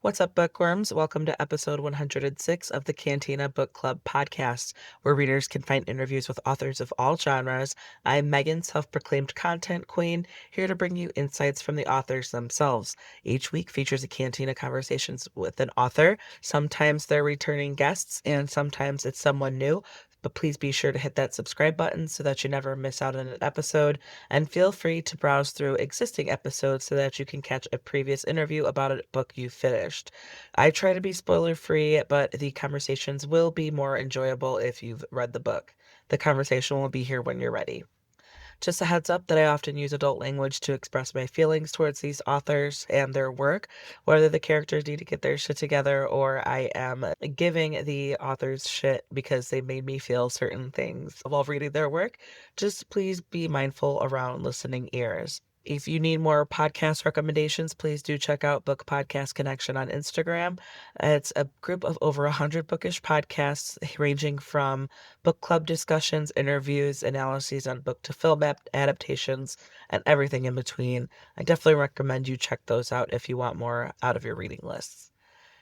What's up, bookworms? Welcome to episode 106 of the Cantina Book Club podcast, where readers can find interviews with authors of all genres. I'm Megan, self-proclaimed content queen, here to bring you insights from the authors themselves. Each week features a Cantina conversations with an author. Sometimes they're returning guests, and sometimes it's someone new. But please be sure to hit that subscribe button so that you never miss out on an episode. And feel free to browse through existing episodes so that you can catch a previous interview about a book you finished. I try to be spoiler free, but the conversations will be more enjoyable if you've read the book. The conversation will be here when you're ready. Just a heads up that I often use adult language to express my feelings towards these authors and their work, whether the characters need to get their shit together or I am giving the authors shit because they made me feel certain things while reading their work. Just please be mindful around listening ears. If you need more podcast recommendations, please do check out Book Podcast Connection on Instagram. It's a group of over 100 bookish podcasts ranging from book club discussions, interviews, analyses on book to film adaptations, and everything in between. I definitely recommend you check those out if you want more out of your reading lists.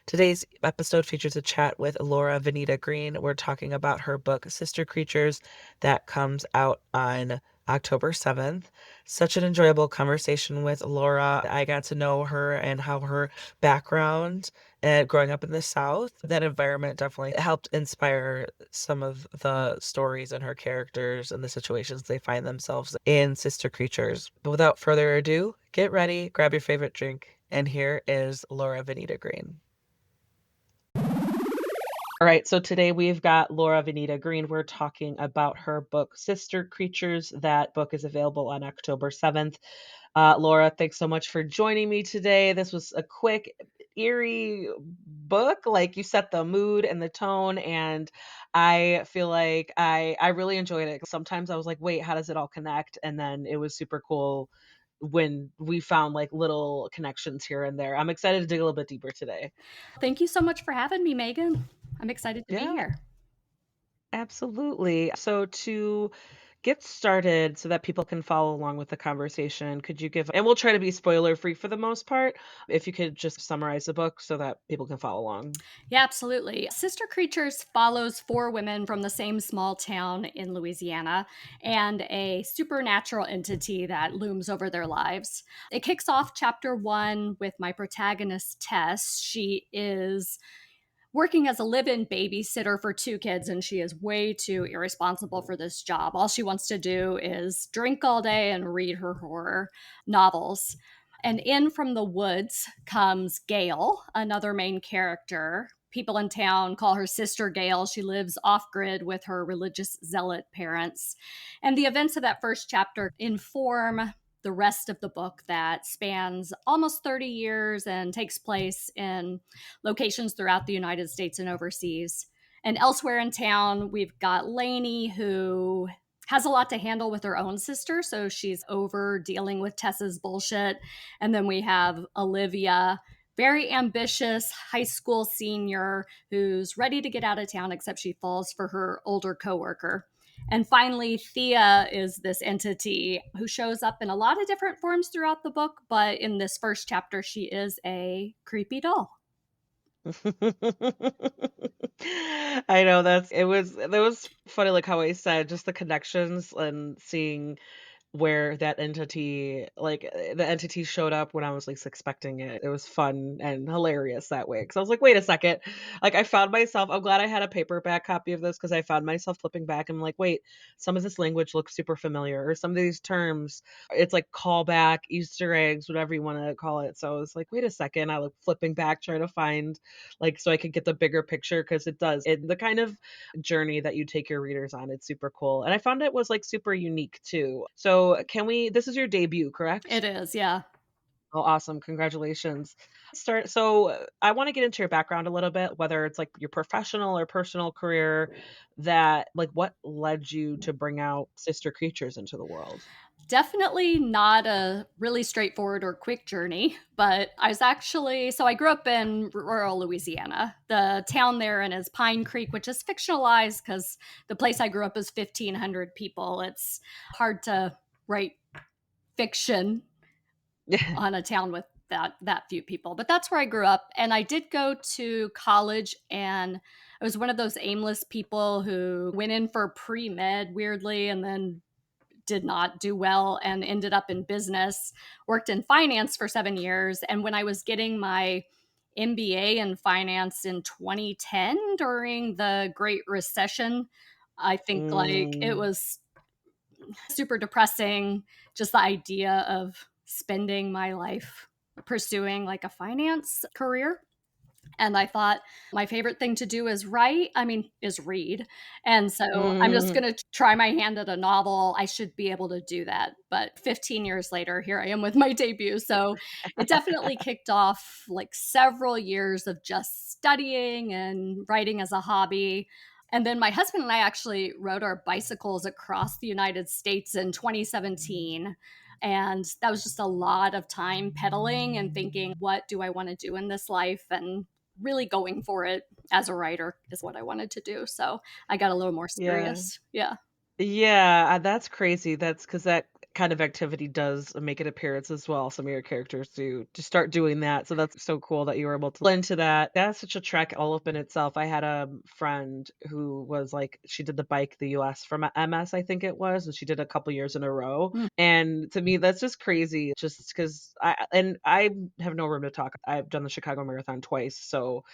Today's episode features a chat with Laura Venita Green. We're talking about her book, Sister Creatures, that comes out on October 7th. Such an enjoyable conversation with Laura. I got to know her and how her background and growing up in the South, that environment definitely helped inspire some of the stories and her characters and the situations they find themselves in Sister Creatures. But without further ado, get ready, grab your favorite drink, and here is Laura Venita Green. All right, so today we've got Laura Venita Green. We're talking about her book, Sister Creatures. That book is available on October 7th. Laura, thanks so much for joining me today. This was a quick, eerie book. Like, you set the mood and the tone, and I feel like I really enjoyed it. Sometimes I was like, wait, how does it all connect? And then it was super cool when we found like little connections here and there. I'm excited to dig a little bit deeper today. Thank you so much for having me, Megan. I'm excited to be Yeah. here. Absolutely. So to get started so that people can follow along with the conversation, could you give, and we'll try to be spoiler free for the most part, if you could just summarize the book so that people can follow along. Yeah, absolutely. Sister Creatures follows four women from the same small town in Louisiana and a supernatural entity that looms over their lives. It kicks off chapter one with my protagonist, Tess. She is working as a live-in babysitter for two kids, and she is way too irresponsible for this job. All she wants to do is drink all day and read her horror novels. And in from the woods comes Gail, another main character. People in town call her Sister Gail. She lives off grid with her religious zealot parents. And the events of that first chapter inform the rest of the book that spans almost 30 years and takes place in locations throughout the United States and overseas. And elsewhere in town, we've got Lainey, who has a lot to handle with her own sister. So she's over dealing with Tessa's bullshit. And then we have Olivia, very ambitious high school senior who's ready to get out of town, except she falls for her older coworker. And finally, Thea is this entity who shows up in a lot of different forms throughout the book, but in this first chapter, she is a creepy doll. I know that was funny, like how I said, just the connections and seeing where that entity, like, the entity showed up when I was least expecting it. It was fun and hilarious that way. Because I was like, "Wait a second." Like, I found myself I'm glad I had a paperback copy of this because I found myself flipping back and I'm like, "Wait, some of this language looks super familiar," or some of these terms, it's like callback, Easter eggs, whatever you wanna call it. So I was like, "Wait a second." I look flipping back, trying to find, like, so I could get the bigger picture because it does. The kind of journey that you take your readers on, it's super cool. And I found it was like super unique too. So can we this is your debut, It correct? is, yeah. Oh, awesome. Congratulations. I want to get into your background a little bit, whether it's like your professional or personal career, that like what led you to bring out Sister Creatures into the world? Definitely not a really straightforward or quick journey, but I grew up in rural Louisiana. The town there is Pine Creek, which is fictionalized because the place I grew up is 1,500 people. It's hard to write fiction on a town with that few people. But that's where I grew up, and I did go to college, and I was one of those aimless people who went in for pre-med weirdly and then did not do well and ended up in business, worked in finance for 7 years, and when I was getting my MBA in finance in 2010 during the Great Recession, I think like it Mm. was super depressing, just the idea of spending my life pursuing like a finance career. And I thought my favorite thing to do is write, I mean, is read. And so I'm just Mm. going to try my hand at a novel. I should be able to do that. But 15 years later, here I am with my debut. So it definitely kicked off like several years of just studying and writing as a hobby. And then my husband and I actually rode our bicycles across the United States in 2017. And that was just a lot of time pedaling and thinking, what do I want to do in this life? And really going for it as a writer is what I wanted to do. So I got a little more Yeah. serious. Yeah. Yeah, that's crazy. That's because that kind of activity does make an appearance as well. Some of your characters do to start doing that. So that's so cool that you were able to blend into that. That's such a trek all up in itself. I had a friend who was like, she did the bike the US from a MS, I think it was, and she did a couple years in a row. Mm. And to me, that's just crazy. Just because I have no room to talk. I've done the Chicago Marathon twice, so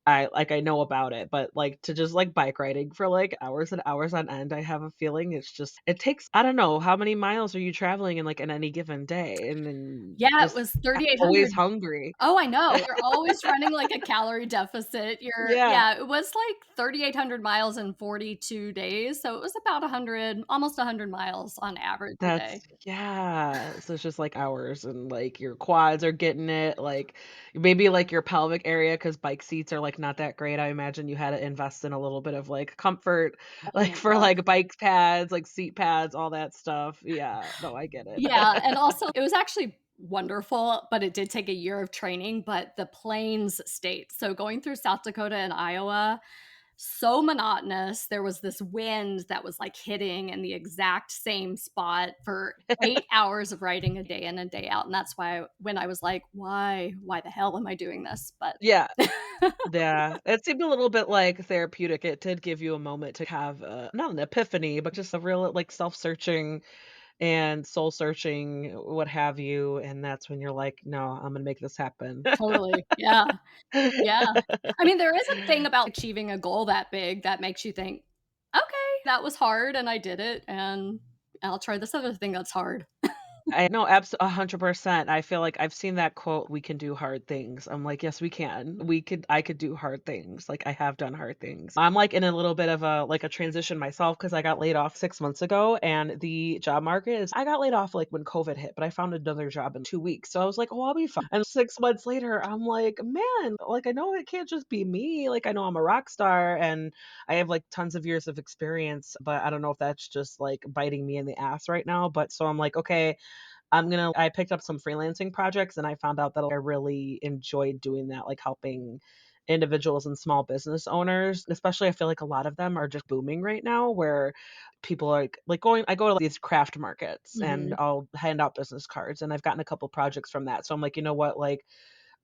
I know about it, but, like, to just, like, bike riding for, like, hours and hours on end, I have a feeling it's just it takes I don't know, how many miles are you traveling in, like, in any given day? And then Yeah, it just was 3,800. always hungry. Oh, I know. You're always running like a calorie deficit. Yeah, Yeah, it was like 3,800 miles in 42 days. So it was about 100, almost 100 miles on average a that's day. yeah, so it's just, like, hours and, like, your quads are getting it, like, maybe, like, your pelvic area because bike seats are, like, not that great. I imagine you had to invest in a little bit of, like, comfort, Oh like, my for, gosh. like, bike pads, like, seat pads, all that stuff. Yeah, no, I get it. Yeah, and also it was actually wonderful, but it did take a year of training, but the plains state. So going through South Dakota and Iowa, so monotonous. There was this wind that was like hitting in the exact same spot for 8 hours of riding a day in and day out. And that's why when I was like, why the hell am I doing this? But Yeah. Yeah, it seemed a little bit, like, therapeutic. It did give you a moment to have, not an epiphany, but just a real, like, self-searching and soul-searching, what have you, and that's when you're like, "No, I'm gonna make this happen." totally. Yeah. Yeah. I mean, there is a thing about achieving a goal that big that makes you think, okay, that was hard and I did it. And I'll try this other thing that's hard. I know, 100%. I feel like I've seen that quote, "We can do hard things." I'm like, "Yes, we can. I could do hard things." Like, I have done hard things. I'm, like, in a little bit of a transition myself because I got laid off 6 months ago, and the job market is I got laid off, like, when COVID hit, but I found another job in 2 weeks. So I was like, "Oh, I'll be fine." And 6 months later, I'm like, "Man, like, I know it can't just be me. Like, I know I'm a rock star, and I have, like, tons of years of experience, but I don't know if that's just, like, biting me in the ass right now." But so I'm like, "Okay, I picked up some freelancing projects and I found out that I really enjoyed doing that, like helping individuals and small business owners. Especially I feel like a lot of them are just booming right now where people are like going I go to these craft markets and Mhm. I'll hand out business cards and I've gotten a couple projects from that. So I'm like, you know what, like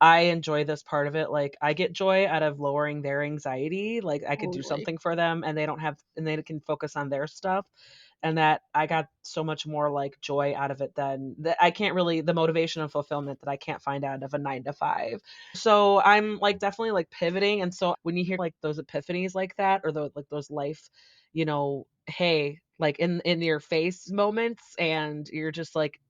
I enjoy this part of it. Like I get joy out of lowering their anxiety. Like I could do Totally. something for them and they can focus on their stuff and that I got so much more, like, joy out of it than that I can't really the motivation and fulfillment that I can't find out of a 9 to 5. So, I'm, like, definitely, like, pivoting, and so when you hear, like, those epiphanies like that or those life, hey, like, in your face moments, and you're just like,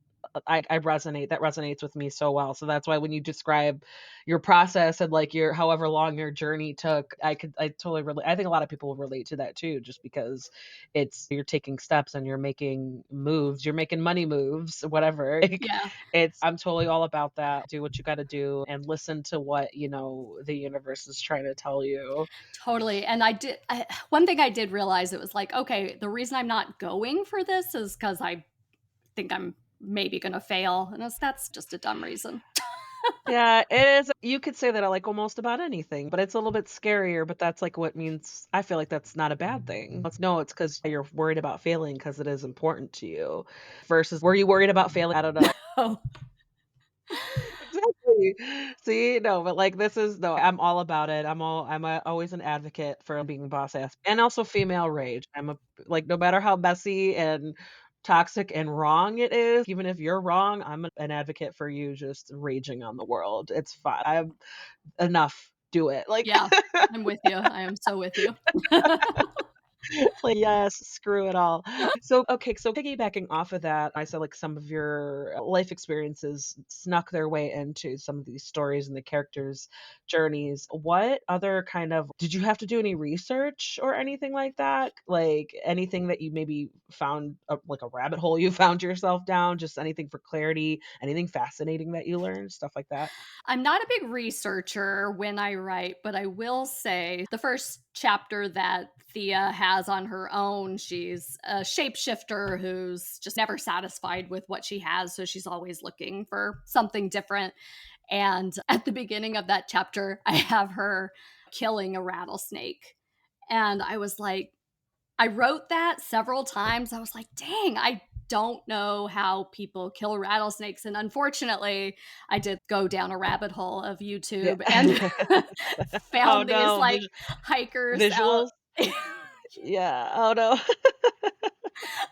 I resonate that resonates with me so well, so that's why when you describe your process and, like, your however long your journey took, I totally relate I think a lot of people will relate to that too, just because it's you're taking steps and you're making moves, you're making money moves, whatever. Like, Yeah. it's I'm totally all about that. Do what you gotta do and listen to what, the universe is trying to tell you. Totally, and one thing I did realize, it was like, okay, the reason I'm not going for this is because I think I'm maybe gonna fail, and that's just a dumb reason. Yeah, it is you could say that I like almost about anything, but it's a little bit scarier, but that's, like, what means I feel like that's not a bad thing. It's because 'cause you're worried about failing because it is important to you, versus were you worried about failing? I don't know. Oh, exactly. See, no, but, like, this is no, I'm all about it. Always an advocate for being boss ass and also female rage. Like, no matter how messy and toxic and wrong it is, even if you're wrong, I'm an advocate for you just raging on the world. It's fine. I'm enough. Do it. Like Yeah, I'm with you. I am so with you. like, yes, screw it all. So, okay, so piggybacking off of that, I said like some of your life experiences snuck their way into some of these stories and the characters' journeys. What other kind of did you have to do any research or anything like that? Like anything that you maybe found like a rabbit hole you found yourself down, just anything for clarity, anything fascinating that you learned, stuff like that? I'm not a big researcher when I write, but I will say the first chapter that Thea has on her own, she's a shapeshifter who's just never satisfied with what she has. So she's always looking for something different. And at the beginning of that chapter, I have her killing a rattlesnake. And I was like, I wrote that several times. I was like, dang, I don't know how people kill rattlesnakes. And unfortunately, I did go down a rabbit hole of Yeah. YouTube and Oh found these no, like hikers out visuals. Yeah. Oh no.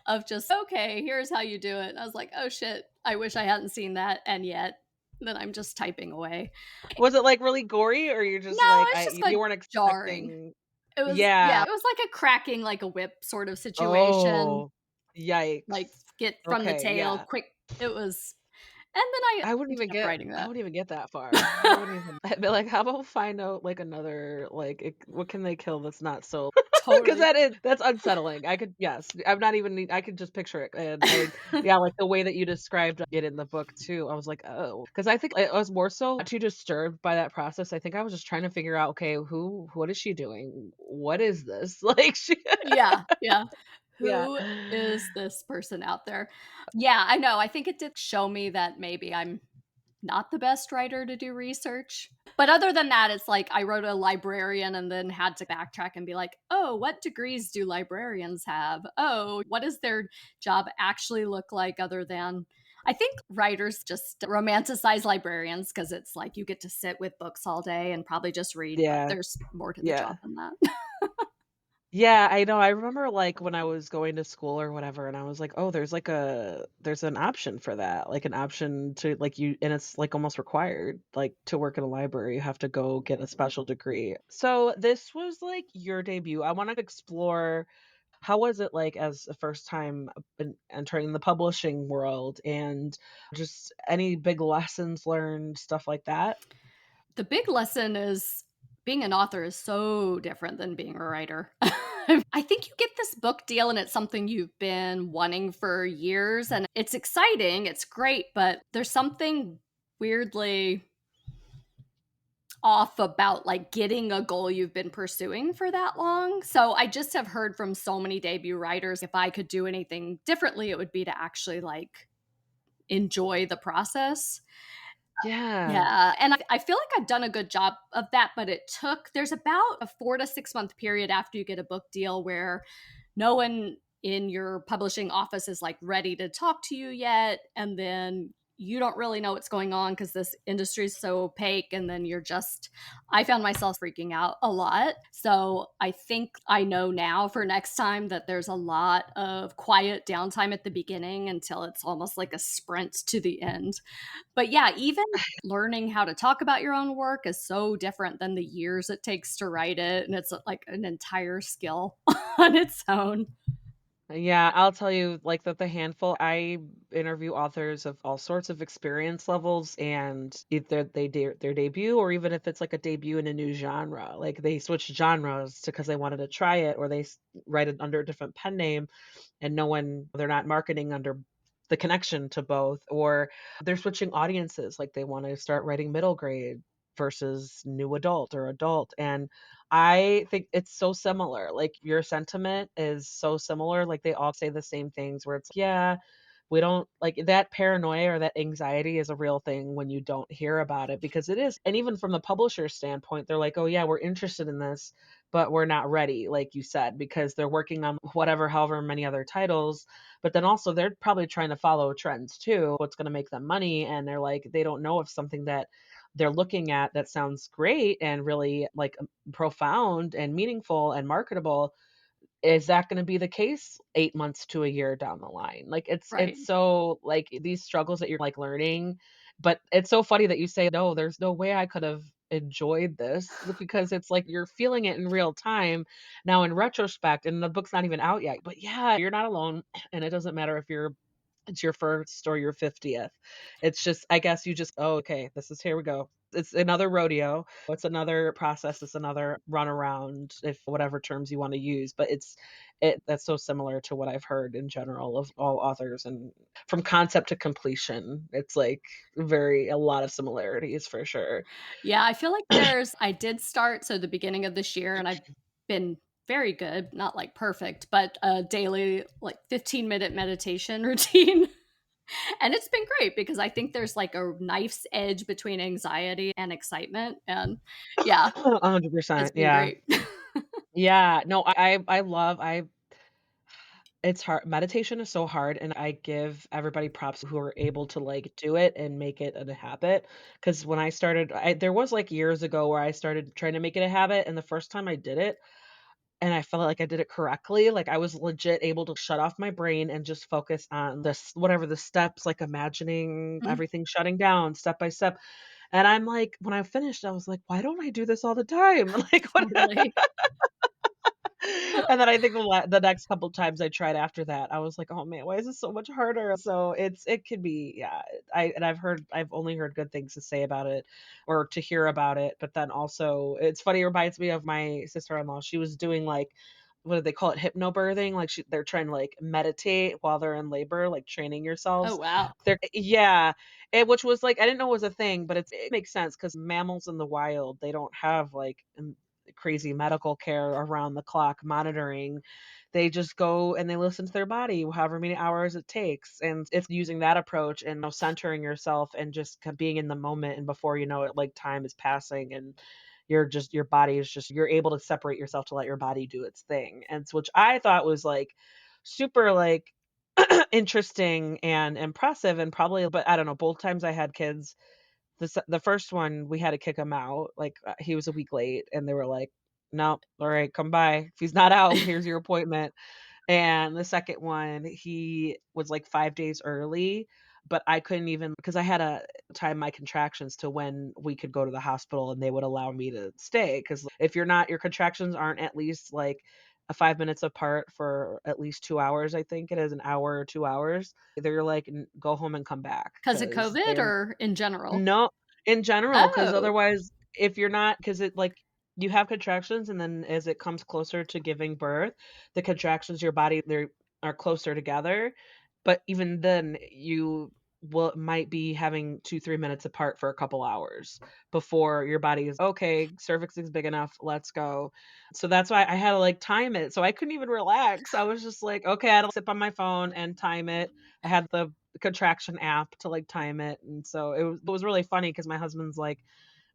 of just, okay, here's how you do it. And I was like, oh shit, I wish I hadn't seen that. And yet, then I'm just typing away. Was it, like, really gory or you're just No, like, it's I just you like weren't jarring. expecting It was, yeah, yeah. it was like a cracking like a whip sort of situation. Oh, yikes. Like, get from the Okay, tail, yeah. quick. It was, and then I ended up writing I that. wouldn't even get that far. I wouldn't even I'd be like, "How about find out, like, another, like, what can they kill that's not so" 'cause Totally. that's unsettling. I could yes, I'm not even need I could just picture it, and I yeah, like, the way that you described it in the book too, I was like, "Oh," 'cause I think I was more so not too disturbed by that process. I think I was just trying to figure out, "Okay, what is she doing? What is this?" Like, she Yeah, yeah. yeah. Who is this person out there? Yeah, I know, I think it did show me that maybe I'm not the best writer to do research. But other than that, it's like I wrote a librarian and then had to backtrack and be like, "Oh, what degrees do librarians have? Oh, what does their job actually look like other than." I think writers just romanticize librarians because it's like you get to sit with books all day and probably just read, but Yeah, there's more to the yeah. job than that. Yeah, I know. I remember, like, when I was going to school or whatever, and I was like, "Oh, there's an option for that, like, an option to, like, you and it's, like, almost required, like, to work in a library, you have to go get a special degree." So, this was, like, your debut. I wanna explore how was it, like, as a first time entering the publishing world, and just any big lessons learned, stuff like that? The big lesson is being an author is so different than being a writer. I think you get this book deal and it's something you've been wanting for years and it's exciting, it's great, but there's something weirdly off about like getting a goal you've been pursuing for that long. So I just have heard from so many debut writers if I could do anything differently it would be to actually like enjoy the process. Yeah. Yeah, and I feel like I've done a good job of that, but there's about a 4 to 6 month period after you get a book deal where no one in your publishing office is, like, ready to talk to you yet, and then you don't really know what's going on because this industry is so opaque, and then you're just I found myself freaking out a lot, so I think I know now for next time that there's a lot of quiet downtime at the beginning until it's almost like a sprint to the end. But yeah, even learning how to talk about your own work is so different than the years it takes to write it, and it's, like, an entire skill on its own. Yeah, I'll tell you, like, that the handful I interview authors of all sorts of experience levels, and either their debut or even if it's, like, a debut in a new genre, like, they switch genres because they wanted to try it or they write it under a different pen name and they're not marketing under the connection to both, or they're switching audiences, like, they wanna start writing middle grade versus new adult or adult, and I think it's so similar, like, your sentiment is so similar, like, they all say the same things where it's, "Yeah, we don't like that paranoia or that anxiety is a real thing when you don't hear about it because it is. And even from the publisher's standpoint, they're like, "Oh yeah, we're interested in this, but we're not ready," like you said, because they're working on whatever, however many other titles. But then also they're probably trying to follow trends too, what's going to make them money. And they're like, they don't know if something that they're looking at that sounds great and really like profound and meaningful and marketable, is that gonna be the case 8 months to a year down the line? Like, Right. it's so like, these struggles that you're, like, learning, but it's so funny that you say, "No, there's no way I could have enjoyed this," because it's like you're feeling it in real time now in retrospect, and the book's not even out yet, but yeah, you're not alone, and it doesn't matter if it's your 1st or your 50th. It's just I guess you just, "Oh, okay, this is here we go." It's another rodeo. It's another process. It's another run around, if whatever terms you wanna use, but that's so similar to what I've heard in general of all authors, and from concept to completion, it's, like, very a lot of similarities for sure. Yeah, I feel like I did start so the beginning of this year, and I've been very good, not like perfect, but a daily like 15-minute meditation routine. And it's been great because I think there's like a knife's edge between anxiety and excitement. And yeah, it's 100%, been yeah. great. Yeah, no, I love I it's hard. Meditation is so hard, and I give everybody props who are able to, like, do it and make it a habit. Because when I started there was, like, years ago where I started trying to make it a habit, and the first time I did it, and I felt like I did it correctly, like, I was legit able to shut off my brain and just focus on this whatever the steps, like, imagining Mm, everything shutting down step by step, and I'm like when I finished, I was like, "Why don't I do this all the time?" Like, what totally. and then I think the next couple times I tried after that, I was like, "Oh, man, why is this so much harder?" So it could be yeah, I've only heard good things to say about it or to hear about it, but then also it's funny, it reminds me of my sister-in-law. She was doing, like, what do they call it? Hypnobirthing, like, they're trying to, like, meditate while they're in labor, like, training Oh, yourselves. wow. They're yeah, which was, like I didn't know it was a thing, but it makes sense because mammals in the wild, they don't have, like, crazy medical care around the clock monitoring. They just go and they listen to their body however many hours it takes. And it's using that approach and centering yourself and just being in the moment. And before you know it, like time is passing and your body is just, you're able to separate yourself to let your body do its thing. And which I thought was like super like interesting and impressive and probably, but I don't know, both times I had kids, the first one, we had to kick him out, like, he was a week late, and they were like, "No, alright, come by. If he's not out, here's your appointment." And the second one, he was, like, 5 days early, but I couldn't even because I had to time my contractions to when we could go to the hospital and they would allow me to stay. Because if you're not your contractions aren't at least, like, 5 minutes apart for at least 2 hours, I think it is, an hour or 2 hours, they're like, "N Go home and come back Because of because COVID they're or in general? no, in general, because Oh, otherwise, if you're not, because it like, you have contractions, and then as it comes closer to giving birth, the contractions, your body, they are closer together, but even then, you might be having 2, 3 minutes apart for a couple hours before your body is, "Okay, cervix is big enough, let's go." So that's why I had to, like, time it, so I couldn't even relax. I was just like, "Okay," I had to sip on my phone and time it. I had the contraction app to, like, time it, and so it was really funny because my husband's like,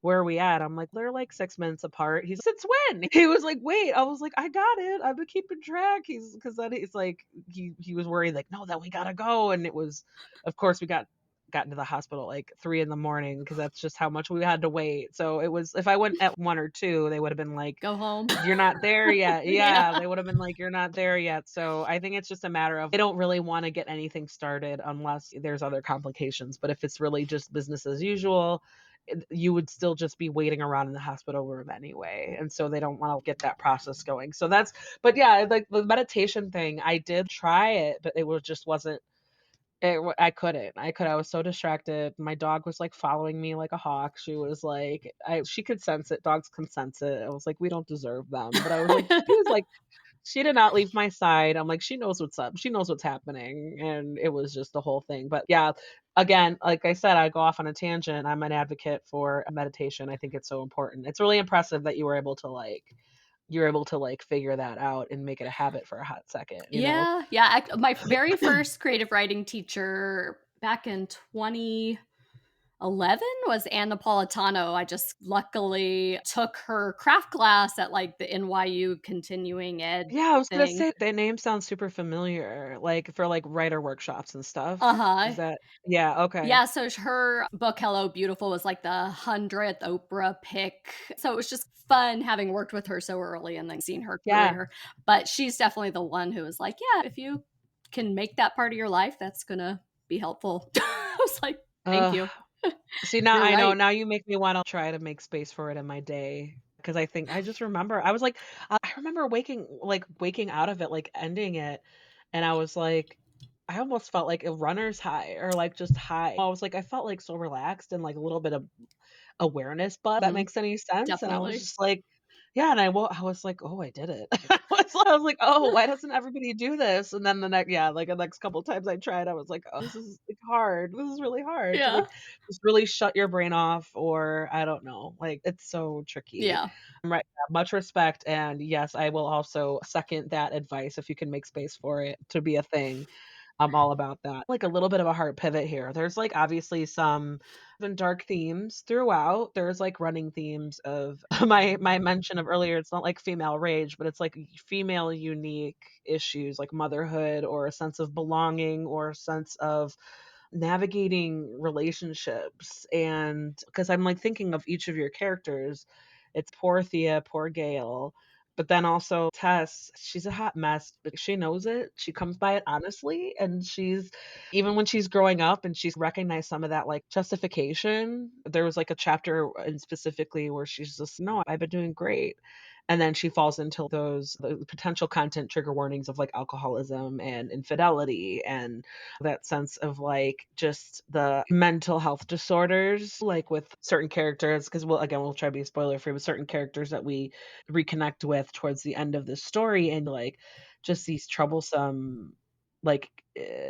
"Where are we at?" I'm like, "They're, like, 6 minutes apart." He's, "Since when?" He was like, "Wait." I was like, "I got it. I've been keeping track." He's because then he's like he was worried, like, "No, then we gotta go," and it was of course, we got into the hospital, like, 3 in the morning because that's just how much we had to wait. So it was if I went at 1 or 2, they would've been like, go home. "You're not there yet." Yeah. Yeah, they would've been like, "You're not there yet." So, I think it's just a matter of they don't really wanna get anything started unless there's other complications, but if it's really just business as usual, you would still just be waiting around in the hospital room anyway, and so they don't wanna get that process going. So that's but yeah, like, the meditation thing, I did try it, but it was just wasn't I couldn't. I was so distracted. My dog was, like, following me like a hawk. She was like she could sense it. Dogs can sense it. I was like, "We don't deserve them." But I was like, she was like she did not leave my side. I'm like, "She knows what's up. She knows what's happening." And it was just the whole thing. But yeah, again, like I said, I go off on a tangent. I'm an advocate for meditation. I think it's so important. It's really impressive that you were able to, like, you're able to, like, figure that out and make it a habit for a hot second, you know? Yeah, yeah, my very first creative writing teacher back in 2011 was Ann Napolitano. I just luckily took her craft class at, like, the NYU continuing ed Yeah, I was gonna thing. say their name sounds super familiar, like, for, like, writer workshops and stuff. Uh-huh. Is that yeah, okay. Yeah, so her book, Hello, Beautiful, was like the 100th Oprah pick. So it was just fun having worked with her so early and then seeing her Yeah. career. But she's definitely the one who was like, "Yeah, if you can make that part of your life, that's gonna be helpful." I was like, "Thank Ugh. you. See, now You're I know, right." now you make me wanna try to make space for it in my day, because I think I just remember I was like I remember waking out of it, like, ending it, and I was like I almost felt like a runner's high or, like, just high. I was like I felt, like, so relaxed and, like, a little bit of awareness, but that Mhm, makes any sense, and I was definitely. just like yeah, and I was like, "Oh, I did it." I was like, "Oh, why doesn't everybody do this?" And then the next couple times I tried, I was like, "Oh, this is, like, hard. This is really hard to, Yeah, like, just really shut your brain off," or I don't know, like, it's so tricky. yeah. Right, yeah, much respect, and yes, I will also second that advice if you can make space for it to be a thing. I'm all about that. Like, a little bit of a hard pivot here. There's, like, obviously some even dark themes throughout. There's, like, running themes of my mention of earlier, it's not like female rage, but it's, like, female unique issues, like motherhood or a sense of belonging or a sense of navigating relationships, and because 'cause I'm, like, thinking of each of your characters, it's poor Thea, poor Gail, but then also Tess, she's a hot mess, but she knows it, she comes by it honestly, and she's even when she's growing up and she's recognized some of that, like, justification, there was, like, a chapter, and specifically where she's just, "No, I've been doing great," and then she falls into the potential content trigger warnings of, like, alcoholism and infidelity and that sense of, like, just the mental health disorders, like, with certain characters, because we'll try to be spoiler free with certain characters that we reconnect with towards the end of the story, and, like, just these troublesome, like,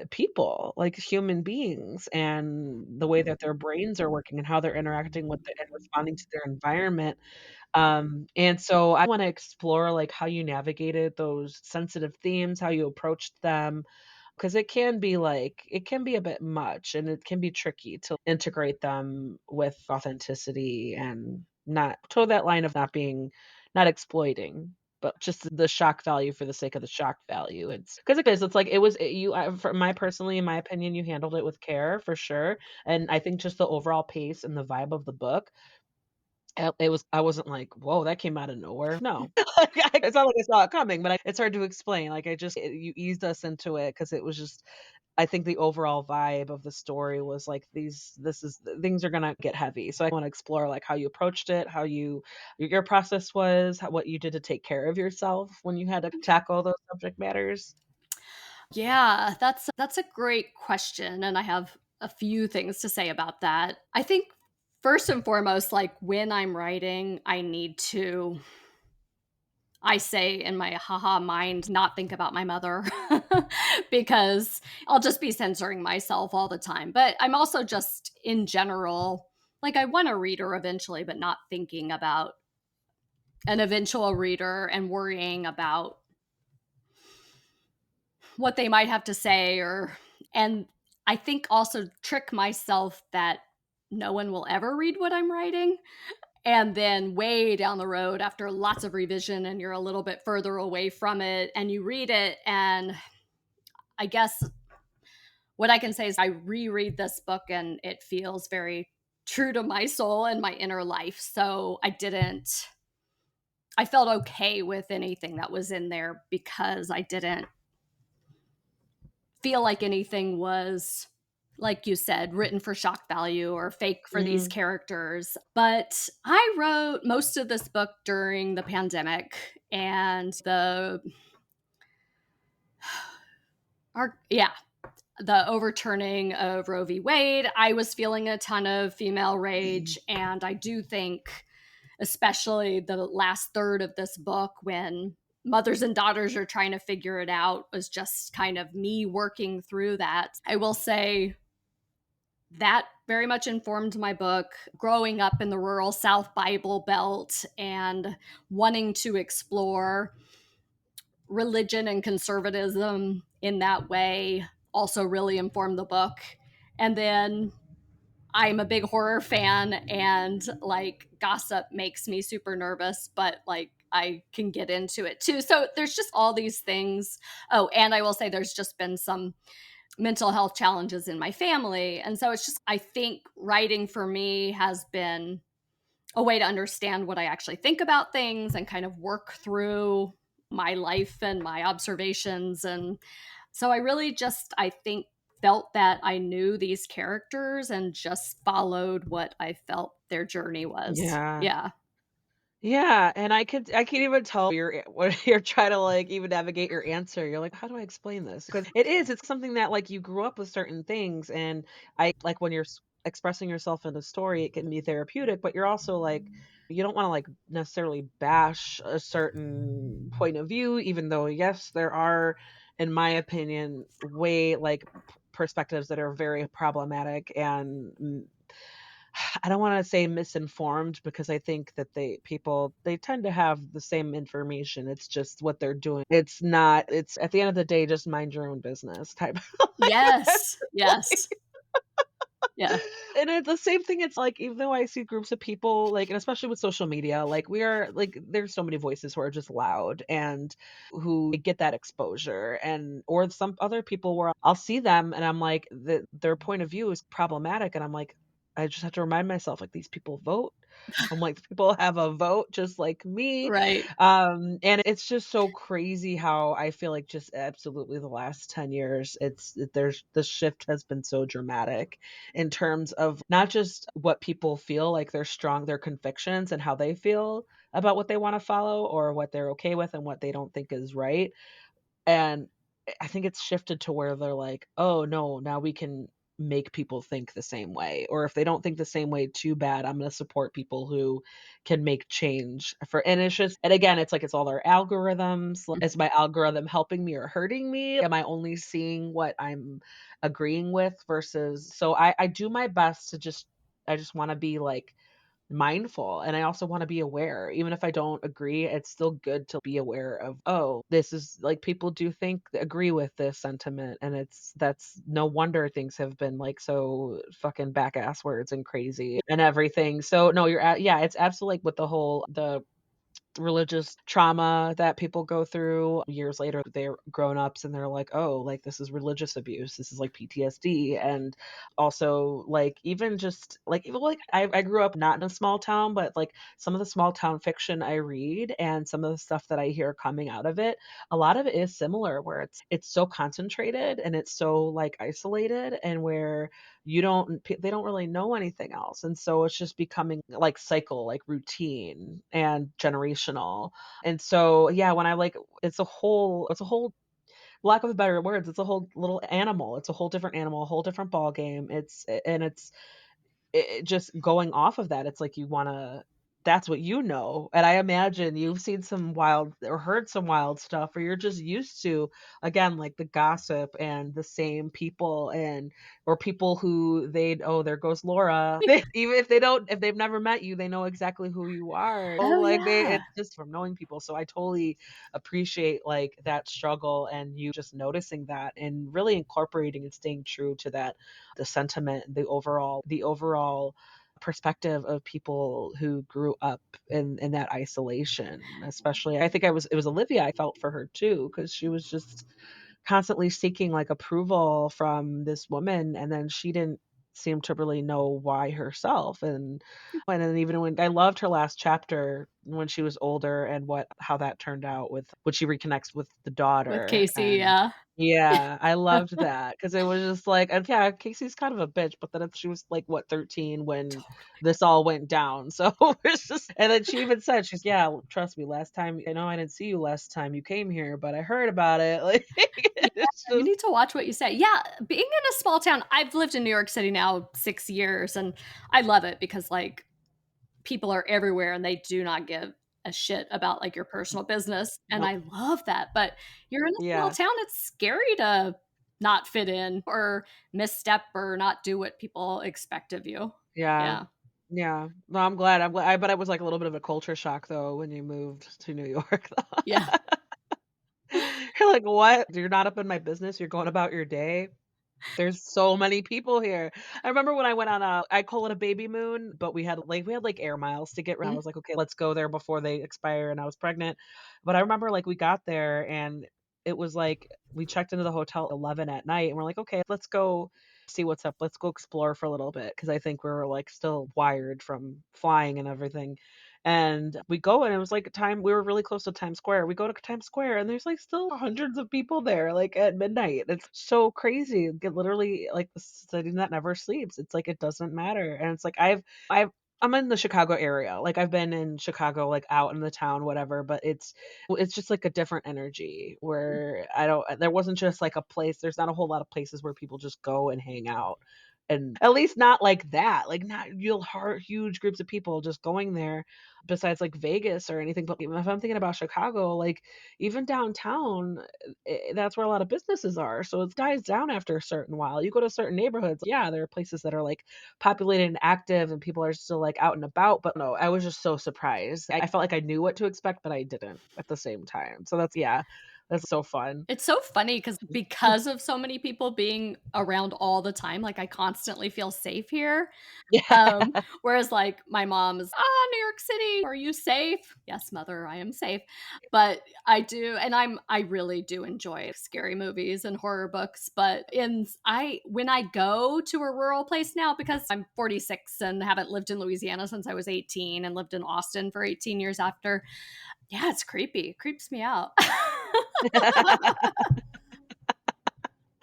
people, like, human beings, and the way that their brains are working and how they're interacting with and responding to their environment, and so I wanna explore, like, how you navigated those sensitive themes, how you approached them, 'cause it can be a bit much, and it can be tricky to integrate them with authenticity and not toe that line of not exploiting, but just the shock value for the sake of the shock value. It's 'cause it is, it's like it was you for my personally, in my opinion, you handled it with care for sure, and I think just the overall pace and the vibe of the book, it was I wasn't like, "Whoa, that came out of nowhere." No. Like, it's not like I saw it coming, but I it's hard to explain, like, you eased us into it because it was just I think the overall vibe of the story was like things are gonna get heavy. So I wanna explore, like, how you approached it, how your process was, what you did to take care of yourself when you had to tackle those subject matters. Yeah, that's a great question, and I have a few things to say about that. I think first and foremost, like when I'm writing, I say in my haha mind, not think about my mother because I'll just be censoring myself all the time. But I'm also just in general, like I want a reader eventually, but not thinking about an eventual reader and worrying about what they might have to say and I think also trick myself that no one will ever read what I'm writing. And then way down the road after lots of revision and you're a little bit further away from it and you read it and I guess what I can say is I reread this book and it feels very true to my soul and my inner life. So I felt okay with anything that was in there because I didn't feel like anything was, like you said, written for shock value or fake for these Mhm. characters. But I wrote most of this book during the pandemic and yeah, the overturning of Roe v. Wade. I was feeling a ton of female rage. And I do think, especially the last third of this book, when mothers and daughters are trying to figure it out, was just kind of me working through that. I will say That very much informed my book. Growing up in the rural South Bible Belt and wanting to explore religion and conservatism in that way also really informed the book. And then I'm a big horror fan, and like gossip makes me super nervous, but like I can get into it too. So there's just all these things. Oh, and I will say there's just been some mental health challenges in my family. And so it's just, I think writing for me has been a way to understand what I actually think about things and kind of work through my life and my observations. And so I really just, I think, felt that I knew these characters and just followed what I felt their journey was. Yeah. Yeah. Yeah, and I can even tell when you're trying to, like, even navigate your answer, you're like, "How do I explain this?" Because it's something that, like, you grew up with certain things, and I like, when you're expressing yourself in a story, it can be therapeutic, but you're also, like, you don't wanna, like, necessarily bash a certain point of view, even though, yes, there are, in my opinion, way, like, perspectives that are very problematic and I don't wanna say misinformed because I think that they tend to have the same information, it's just what they're doing. It's at the end of the day, just mind your own business type. Like, that's Yes. like Yes. Yeah. and it's the same thing, it's like, even though I see groups of people, like, and especially with social media, like, we are like, there's so many voices who are just loud and who get that exposure, and or some other people where I'll see them and I'm like, their point of view is problematic, and I'm like, I just have to remind myself, like, these people vote. I'm like, people have a vote just like me. Right. And it's just so crazy how I feel like just absolutely the last 10 years, there's the shift has been so dramatic in terms of not just what people feel like their convictions and how they feel about what they want to follow or what they're okay with and what they don't think is right. And I think it's shifted to where they're like, "Oh, no, now we can make people think the same way." Or if they don't think the same way, too bad. I'm gonna support people who can make change for and it's just and again, it's like it's all their algorithms. Is my algorithm helping me or hurting me? Am I only seeing what I'm agreeing with versus so I do my best to I just wanna be, like, mindful, and I also wanna be aware. Even if I don't agree, it's still good to be aware of, "Oh, this is" like, people do agree with this sentiment, and that's no wonder things have been, like, so fucking back-ass words and crazy and everything. So, no, you're at yeah, it's absolutely like with the religious trauma that people go through. Years later, they're grown-ups and they're like, "Oh, like, this is religious abuse. This is, like, PTSD," and also, like, even like, I grew up not in a small town, but, like, some of the small town fiction I read and some of the stuff that I hear coming out of it, a lot of it is similar where it's so concentrated and it's so, like, isolated and where they don't really know anything else, and so it's just becoming like cycle, like routine and generational, and so, yeah, when I like it's a whole lack of a better words, it's a whole little animal, it's a whole different animal, a whole different ball game, it's just going off of that, it's like you wanna that's what you know, and I imagine you've seen some wild or heard some wild stuff, or you're just used to, again, like, the gossip and the same people and or people who "Oh, there goes Laura." Even if they've never met you, they know exactly who you are. Oh, Oh, like, yeah. it's just from knowing people, so I totally appreciate, like, that struggle and you just noticing that and really incorporating and staying true to that the sentiment, the overall perspective of people who grew up in that isolation, especially I think it was Olivia I felt for her too, because she was just constantly seeking, like, approval from this woman, and then she didn't seem to really know why herself, and then even when I loved her last chapter when she was older and how that turned out with when she reconnects with the With daughter, Casey, and yeah. yeah, I loved that because it was just like and yeah, Casey's kind of a bitch, but then she was, like, what, 13 when this all went down, so it's just and then she even said, she's, "Yeah, trust me, last time I know I didn't see you last time you came here, but I heard about it," like, Yeah, it's you just need to watch what you say. Yeah, being in a small town, I've lived in New York City now 6 years, and I love it because, like, people are everywhere and they do not give a shit about, like, your personal business, and nope. I love that, but you're in a small Yeah. town, it's scary to not fit in or misstep or not do what people expect of you. Yeah. Yeah. Yeah. No, I'm glad I bet it was, like, a little bit of a culture shock, though, when you moved to New York, Yeah. though. You're like, "What? You're not up in my business, you're going about your day?" There's so many people here. I remember when I went on a I call it a baby moon, but we had, like, air miles to get I Mhm. was like, "Okay, let's go there before they expire," and I was pregnant. But I remember, like, we got there and it was like we checked into the hotel at 11 at night, and we're like, "Okay, let's go see what's up. Let's go explore for a little bit," because I think we were, like, still wired from flying and everything. And we go and it was like time we were really close to Times Square. We go to Times Square and there's, like, still hundreds of people there, like, at midnight. It's so crazy. It literally like the city that never sleeps. It's like it doesn't matter. And it's like I'm in the Chicago area. Like, I've been in Chicago, like, out in the town, whatever, but it's just, like, a different energy where I don't there wasn't just, like, a place there's not a whole lot of places where people just go and hang out. And at least not like that, like, not you'll hear huge groups of people just going there besides, like, Vegas or anything, but even if I'm thinking about Chicago, like, even downtown, that's where a lot of businesses are, so it dies down after a certain while. You go to certain neighborhoods, yeah, there are places that are, like, populated and active and people are still, like, out and about, but no, I was just so surprised. I felt like I knew what to expect, but I didn't at the same time. So that's yeah, that's so fun. It's so funny because of so many people being around all the time, like, I constantly feel safe here. Yeah. Whereas, like, my mom is, "Ah, New York City, are you safe?" "Yes, mother, I am safe." But I really do enjoy scary movies and horror books, but in I when I go to a rural place now because I'm 46 and haven't lived in Louisiana since I was 18 and lived in Austin for 18 years after, yeah, it's creepy, it creeps me out.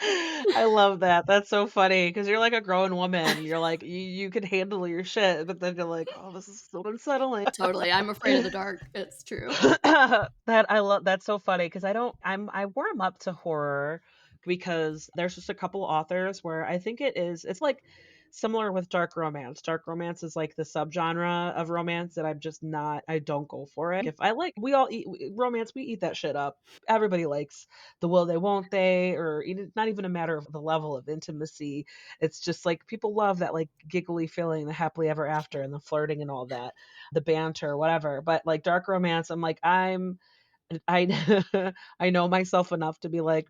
I love that. That's so funny because 'cause you're like a grown woman. You're like, you can handle your shit, but then you're like, "Oh, this is so unsettling." Totally, I'm afraid of the dark, it's true. That I love that's so funny because I warm up to horror because there's just a couple authors where I think it's like similar with dark romance. Dark romance is like the subgenre of romance that I'm just not I don't go for it. If I like we all eat romance, we eat that shit up. Everybody likes the will they won't they or not even a matter of the level of intimacy. It's just like people love that like giggly feeling, the happily ever after and the flirting and all that the banter, whatever. But like dark romance, I'm like, I I know myself enough to be like,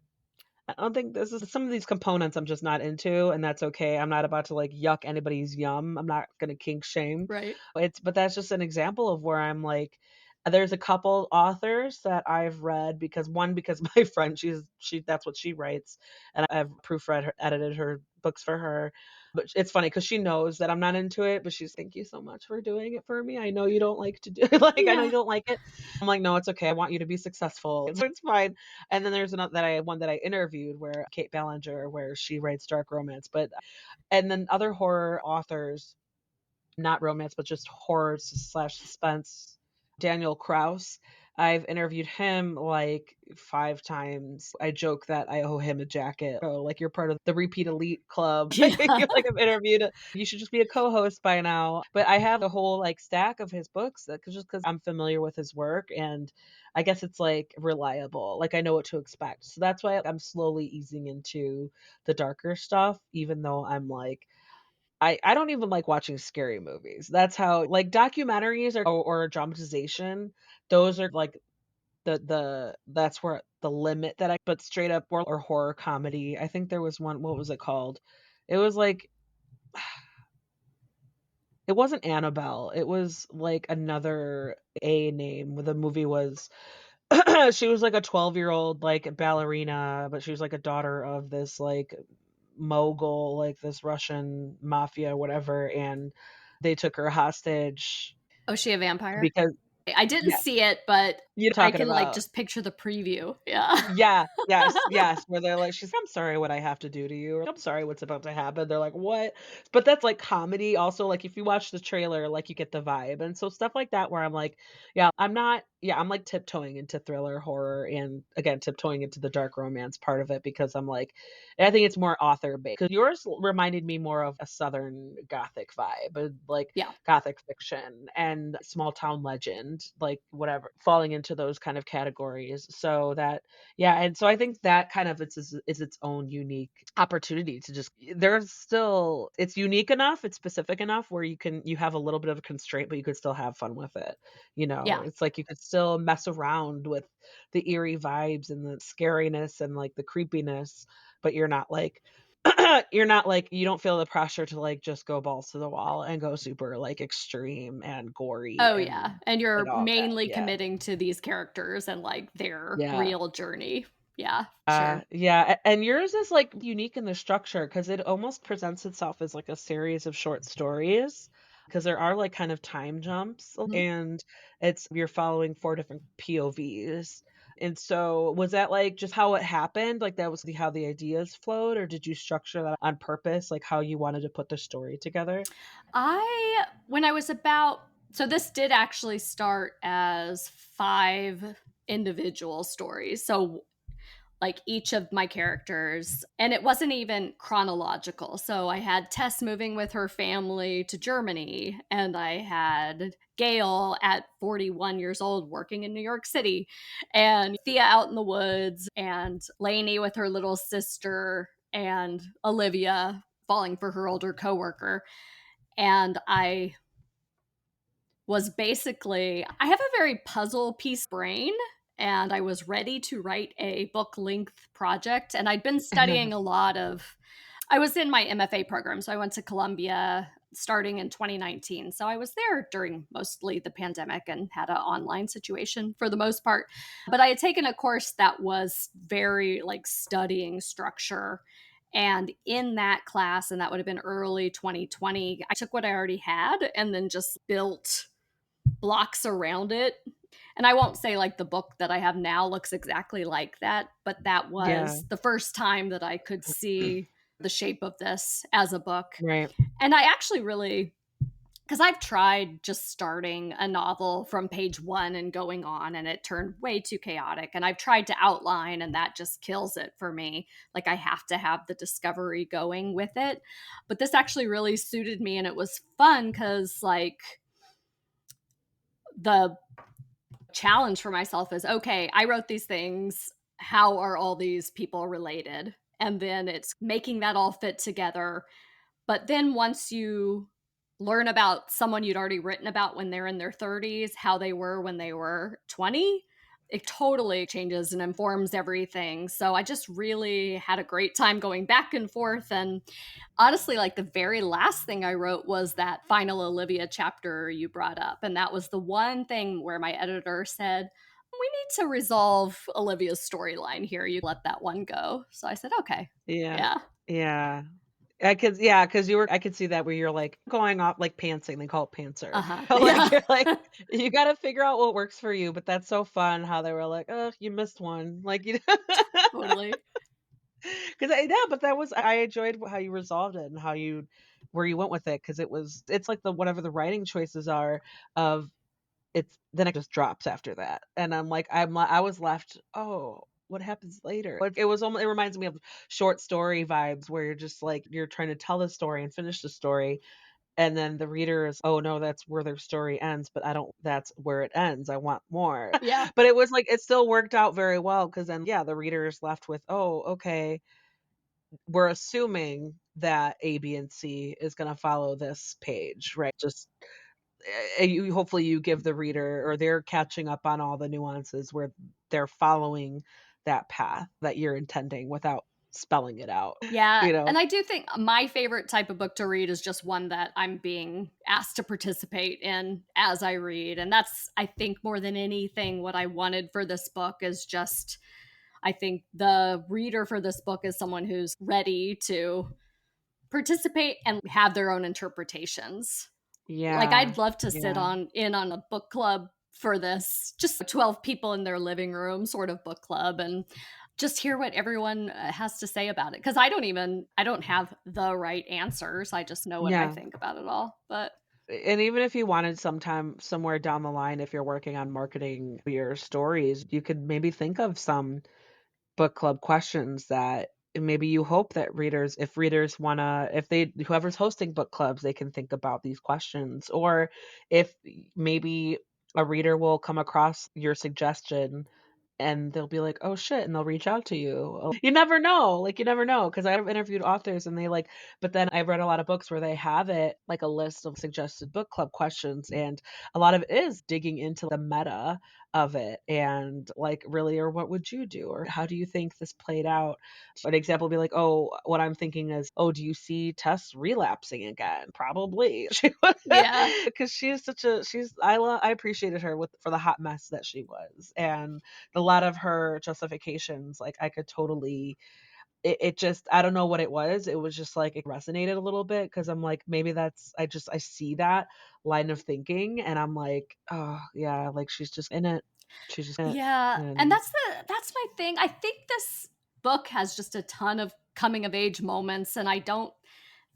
I don't think this is some of these components I'm just not into, and that's okay. I'm not about to like yuck anybody's yum. I'm not gonna kink shame. Right. But that's just an example of where I'm like, there's a couple authors that I've read because my friend she that's what she writes, and I've proofread her, edited her books for her. But it's funny because she knows that I'm not into it, but she's thank you so much for doing it for me. I know you don't like to do like I know you Yeah. don't like it. I'm like, no, it's okay. I want you to be successful. So it's fine. And then there's another one that I interviewed where Kate Ballinger, where she writes dark romance. But and then other horror authors, not romance, but just horror slash suspense. Daniel Kraus. I've interviewed him like 5 times. I joke that I owe him a jacket. Oh, like you're part of the repeat elite club. Yeah. You're like I've interviewed. You should just be a co-host by now. But I have a whole like stack of his books just because I'm familiar with his work and I guess it's like reliable. Like I know what to expect. So that's why I'm slowly easing into the darker stuff, even though I'm like I don't even like watching scary movies. That's how like documentaries or dramatization, those are like that's where the limit that I but straight up or horror comedy. I think there was one what was it called? It was like it wasn't Annabelle. It was like another A name. The movie was she was like a 12-year-old like ballerina, but she was like a daughter of this like mogul, like this Russian mafia, whatever, and they took her hostage Oh, is she a vampire? because I didn't yeah, see it, but you're I talking can, like, about just picture the preview. Yeah. yeah, yes, yes, where they're like, "I'm sorry what I have to do to you," or, "I'm sorry what's about to happen." They're like, "What?" But that's like comedy also, like, if you watch the trailer, like, you get the vibe, and so stuff like that where I'm like, yeah, I'm not yeah, I'm, like, tiptoeing into thriller, horror, and, again, tiptoeing into the dark romance part of it because I'm like I think it's more author based. Because yours reminded me more of a Southern Gothic vibe, like, Yeah. Gothic fiction and small town legend, like, whatever, falling into those kind of categories, so that yeah, and so I think that kind of is its own unique opportunity to just there's still it's unique enough, it's specific enough where you have a little bit of a constraint, but you could still have fun with it. You know, Yeah. it's like you could still mess around with the eerie vibes and the scariness and, like, the creepiness, but you're not like you're not like you don't feel the pressure to, like, just go balls to the wall and go super, like, extreme and gory Oh, yeah, and and you're all that. mainly Yeah. committing to these characters and, like, their Yeah. real journey. Yeah, sure. Yeah, and yours is, like, unique in the structure because it almost presents itself as, like, a series of short stories, because there are, like, kind of time jumps, Mhm. and it's you're following 4 different POVs, and so, was that, like, just how it happened? Like, that was how the ideas flowed, or did you structure that on purpose, like, how you wanted to put the story together? I when I was about so this did actually start as 5 individual stories, so like each of my characters, and it wasn't even chronological. So I had Tess moving with her family to Germany, and I had Gail at 41 years old working in New York City, and Thea out in the woods, and Lainey with her little sister, and Olivia falling for her older coworker. And I was basically I have a very puzzle piece brain, and I was ready to write a book length project, and I'd been studying a lot of I was in my MFA program, so I went to Columbia starting in 2019. So I was there during mostly the pandemic and had an online situation for the most part. But I had taken a course that was very like studying structure. And in that class, and that would have been early 2020, I took what I already had and then just built blocks around it. And I won't say like the book that I have now looks exactly like that, but that Yeah, was the first time that I could see the shape of this as a book. right. And I actually really because I've tried just starting a novel from page 1 and going on, and it turned way too chaotic, and I've tried to outline, and that just kills it for me. Like, I have to have the discovery going with it. But this actually really suited me, and it was fun because, like, the challenge for myself is, okay, I wrote these things. How are all these people related? And then it's making that all fit together. But then once you learn about someone you'd already written about when they're in their 30s, how they were when they were 20, it totally changes and informs everything. So I just really had a great time going back and forth. And honestly, like the very last thing I wrote was that final Olivia chapter you brought up. And that was the one thing where my editor said, we need to resolve Olivia's storyline here. You let that one go. So I said, okay. Yeah, Yeah. yeah. I could yeah, because you were I could see that where you're, like, going off like pantsing, they call it pantser. Uh-huh. Like, Yeah. you're like, you gotta figure out what works for you, but that's so fun how they were like, "Oh, you missed one." Like, you Totally. 'cause I yeah, but that was I enjoyed how you resolved it and how you where you went with it because it's like the whatever the writing choices are of it's then it just drops after that, and I was left, "Oh, what happens later?" Like, it reminds me of short story vibes where you're just, like, you're trying to tell the story and finish the story, and then the reader is, "Oh, no, that's where their story ends, but I don't that's where it ends, I want more." Yeah. But it was like it still worked out very well because then, yeah, the reader is left with, "Oh, okay, we're assuming that A, B, and C is gonna follow this page," right? Just you hopefully you give the reader or they're catching up on all the nuances where they're following that path that you're intending without spelling it out, Yeah, you and know? I do think my favorite type of book to read is just one that I'm being asked to participate in as I read, and that's, I think, more than anything, what I wanted for this book is just I think the reader for this book is someone who's ready to participate and have their own interpretations. Like, Yeah. I'd love to sit Yeah. on in on a book club for this, just 12 people in their living room sort of book club and just hear what everyone has to say about it. Because I don't have the right answers. I just know what I Yeah. think about it all. But And even if you wanted sometime somewhere down the line, if you're working on marketing your stories, you could maybe think of some book club questions that maybe you hope that readers if readers wanna if they whoever's hosting book clubs, they can think about these questions, or if maybe a reader will come across your suggestion and they'll be like, "Oh, shit," and they'll reach out to you. You never know, like, you never know, because 'cause I've interviewed authors and they, like but then I've read a lot of books where they have it, like a list of suggested book club questions, and a lot of it is digging into the meta of it and, like, really, or what would you do, or how do you think this played out? An example would be like, "Oh, what I'm thinking is, oh, do you see Tess relapsing again? Probably." She would Yeah. because she's such a she's I appreciated her with for the hot mess that she was, and a lot of her justifications, like, I could totally it just I don't know what it was just, like, it resonated a little bit because 'cause I'm like, maybe that's I see that line of thinking, and I'm like, "Oh, yeah, like, she's just in it. She's just in it." Yeah, and And that's my thing. I think this book has just a ton of coming of age moments, and I don't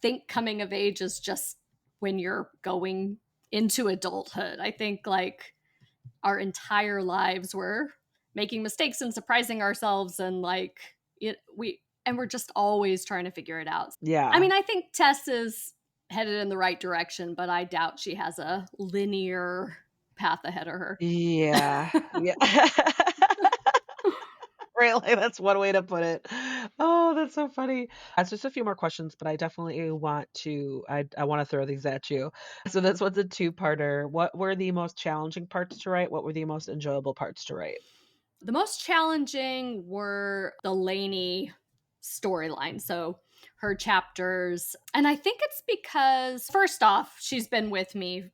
think coming of age is just when you're going into adulthood. I think, like, our entire lives we're making mistakes and surprising ourselves, and, like, we're just always trying to figure it out. I yeah. mean, I think Tess is headed in the right direction, but I doubt she has a linear path ahead of her. Yeah. Yeah. Right, like, that's one way to put it. Oh, that's so funny. Just a few more questions, but I definitely want to I wanna throw these at you. So this one's a two-parter. What were the most challenging parts to write? What were the most enjoyable parts to write? The most challenging were the Lainey storyline, so her chapters, and I think it's because, first off, she's been with me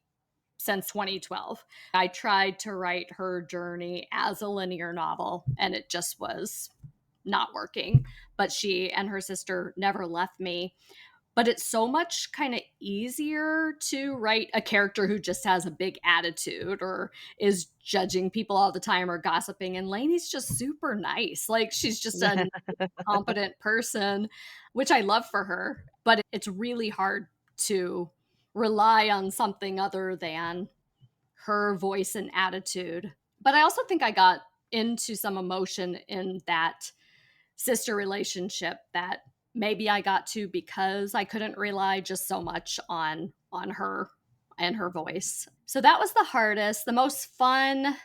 since 2012. I tried to write her journey as a linear novel, and it just was not working, but she and her sister never left me. But it's so much kind of easier to write a character who just has a big attitude or is judging people all the time or gossiping. And Lainey's just super nice. Like, she's just a competent person, which I love for her. But it's really hard to rely on something other than her voice and attitude. But I also think I got into some emotion in that sister relationship that maybe I got to because I couldn't rely just so much on her and her voice. So that was the hardest. The most fun,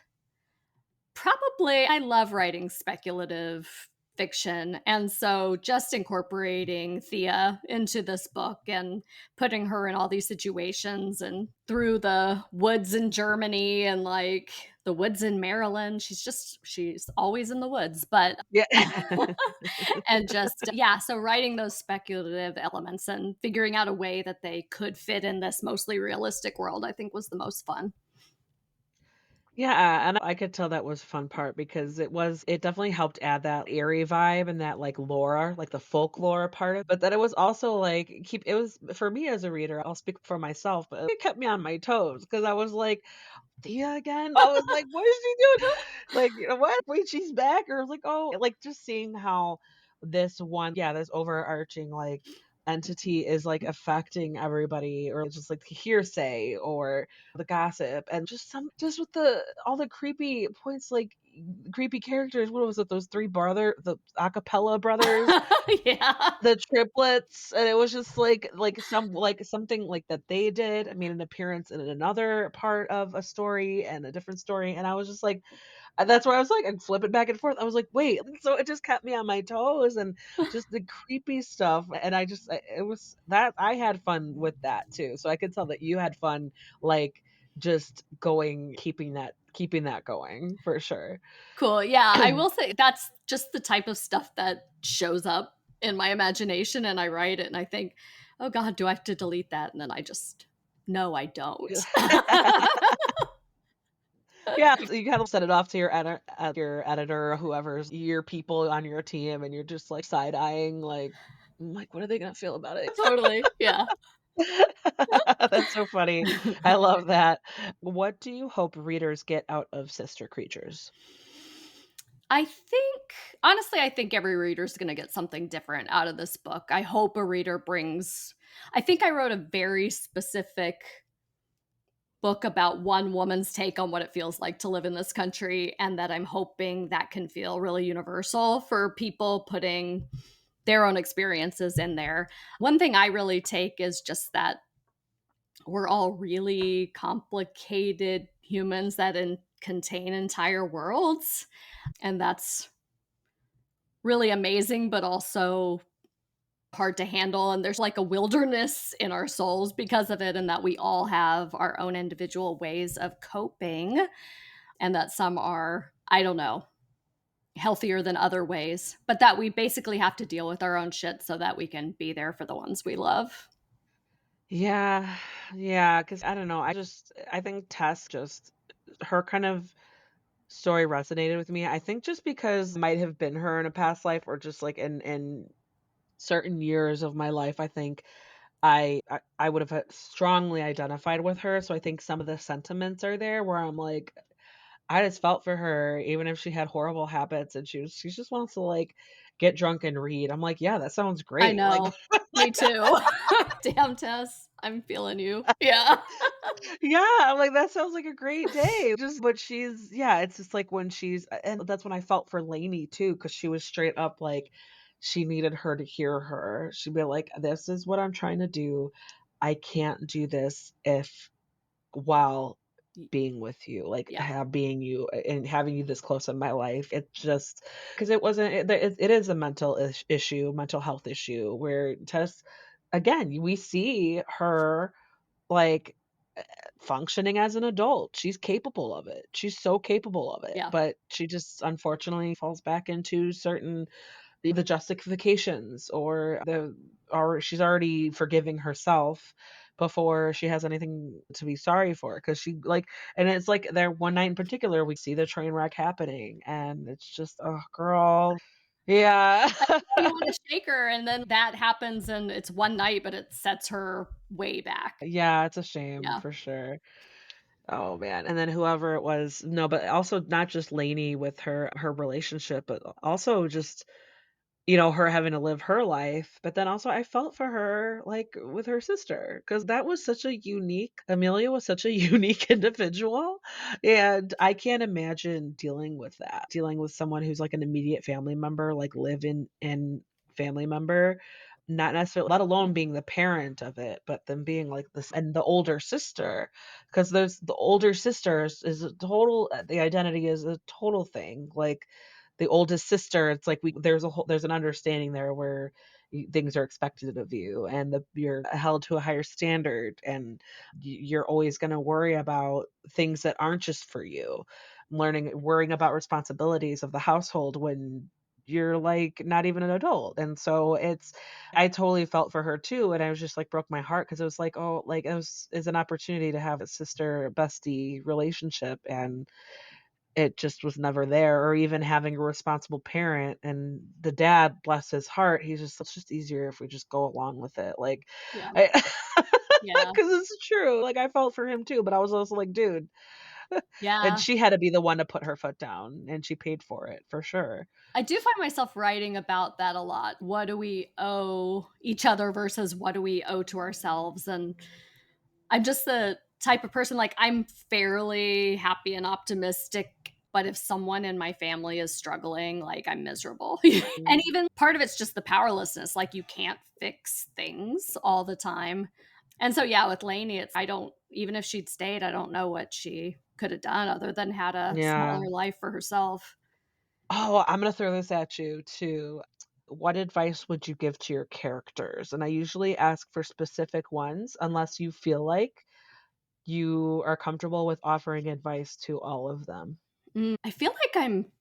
probably, I love writing speculative fiction. And so just incorporating Thea into this book and putting her in all these situations and through the woods in Germany and, like, the woods in Maryland. She's always in the woods, but Yeah. and just, yeah, so writing those speculative elements and figuring out a way that they could fit in this mostly realistic world, I think, was the most fun. Yeah, and I could tell that was a fun part because it definitely helped add that eerie vibe and that, like, lore, like, the folklore part of but then it was also, like, keep it was for me as a reader, I'll speak for myself, but it kept me on my toes because I was like, "Thea again?" I was like, "What is she doing?" Like, you know, "What? Wait, she's back?" Or like, "Oh," like, just seeing how this overarching, like, entity is, like, affecting everybody or just, like, the hearsay or the gossip and just with the all the creepy points, like, creepy characters. What was it? Those 3 the acapella brothers? Yeah. The triplets, and it was just something like that they did. I mean, an appearance in another part of a story and a different story, and I was just like that's where I was like, I'm flipping back and forth. I was like, "Wait," so it just kept me on my toes and just the creepy stuff, and it was that I had fun with that too, so I could tell that you had fun, like, just keeping that going for sure. Cool. Yeah, I will say that's just the type of stuff that shows up in my imagination, and I write it and I think, "Oh god, do I have to delete that?" And then I just, "No, I don't." Yeah, so you kinda set it off to your editor or whoever's your people on your team, and you're just, like, side-eyeing, like, "What are they gonna feel about it?" Totally, yeah. That's so funny. I love that. What do you hope readers get out of Sister Creatures? I think honestly, I think every reader's gonna get something different out of this book. I hope a reader brings I think I wrote a very specific book about one woman's take on what it feels like to live in this country, and that I'm hoping that can feel really universal for people putting their own experiences in there. One thing I really take is just that we're all really complicated humans that contain entire worlds. And that's really amazing, but also hard to handle. And there's like a wilderness in our souls because of it, and that we all have our own individual ways of coping, and that some are, I don't know, healthier than other ways, but that we basically have to deal with our own shit so that we can be there for the ones we love. Yeah, yeah, because I don't know, I think Tess just her kind of story resonated with me. I think just because might have been her in a past life or just, like, in certain years of my life, I think I would have, strongly identified with her, so I think some of the sentiments are there where I'm like, I just felt for her even if she had horrible habits and she just wants to, like, get drunk and read. I'm like, "Yeah, that sounds I great." Like know. Me too. Damn, Tess. I'm feeling you. Yeah. yeah, I'm like, "That sounds like a great day." Just but she's yeah, it's just like when she's and that's when I felt for Lainey too, because she was straight up like, she needed her to hear her. She'd be like, "This is what I'm trying to do. I can't do this if while Y being with you, like, yeah, have being you and having you this close in my life." It just because it wasn't it is a issue, mental health issue where Tess again, we see her, like, functioning as an adult. She's capable of it. She's so capable of it, yeah, but she just unfortunately falls back into certain the justifications or she's already forgiving herself before she has anything to be sorry for because she like and it's like there one night in particular we see the train wreck happening and it's just oh girl yeah I know you wanna shake her, and then that happens, and it's one night, but it sets her way back. yeah it's a shame Yeah, for sure. Oh man, and then whoever it was no, but also not just Lainey with her relationship, but also just, you know, her having to live her life, but then also I felt for her, like, with her sister, because that was such a unique Amelia was such a unique individual, and I can't imagine dealing with that, dealing with someone who's, like, an immediate family member, like, live in family member, not necessarily let alone being the parent of it, but them being, like, this and the older sister, because there's the older sister is a total the identity is a total thing, like, the oldest sister, it's like we there's an understanding there where things are expected of you and you're held to a higher standard and you're always going to worry about things that aren't just for you. Worrying about responsibilities of the household when you're like not even an adult. And so it's I totally felt for her too. And I was just like broke my heart because it was like, oh, like it was is an opportunity to have a sister bestie relationship and it just was never there, or even having a responsible parent, and the dad, bless his heart, he's just "It's just easier if we just go along with it," like, yeah, I yeah, 'cause it's true, like, I felt for him too, but I was also like, "Dude," and yeah. she had to be the one to put her foot down, and she paid for it, for sure. I do find myself writing about that a lot. What do we owe each other versus what do we owe to ourselves? And I'm just the type of person, like, I'm fairly happy and optimistic, but if someone in my family is struggling, like, I'm miserable. And Mm, even part of it's just the powerlessness, like, you can't fix things all the time. And so, yeah, with Lainey, it's I don't even if she'd stayed, I don't know what she could have done other than had a yeah. smaller life for herself. Oh, I'm gonna throw this at you too. What advice would you give to your characters? And I usually ask for specific ones unless you feel like you are comfortable with offering advice to all of them. I feel like I'm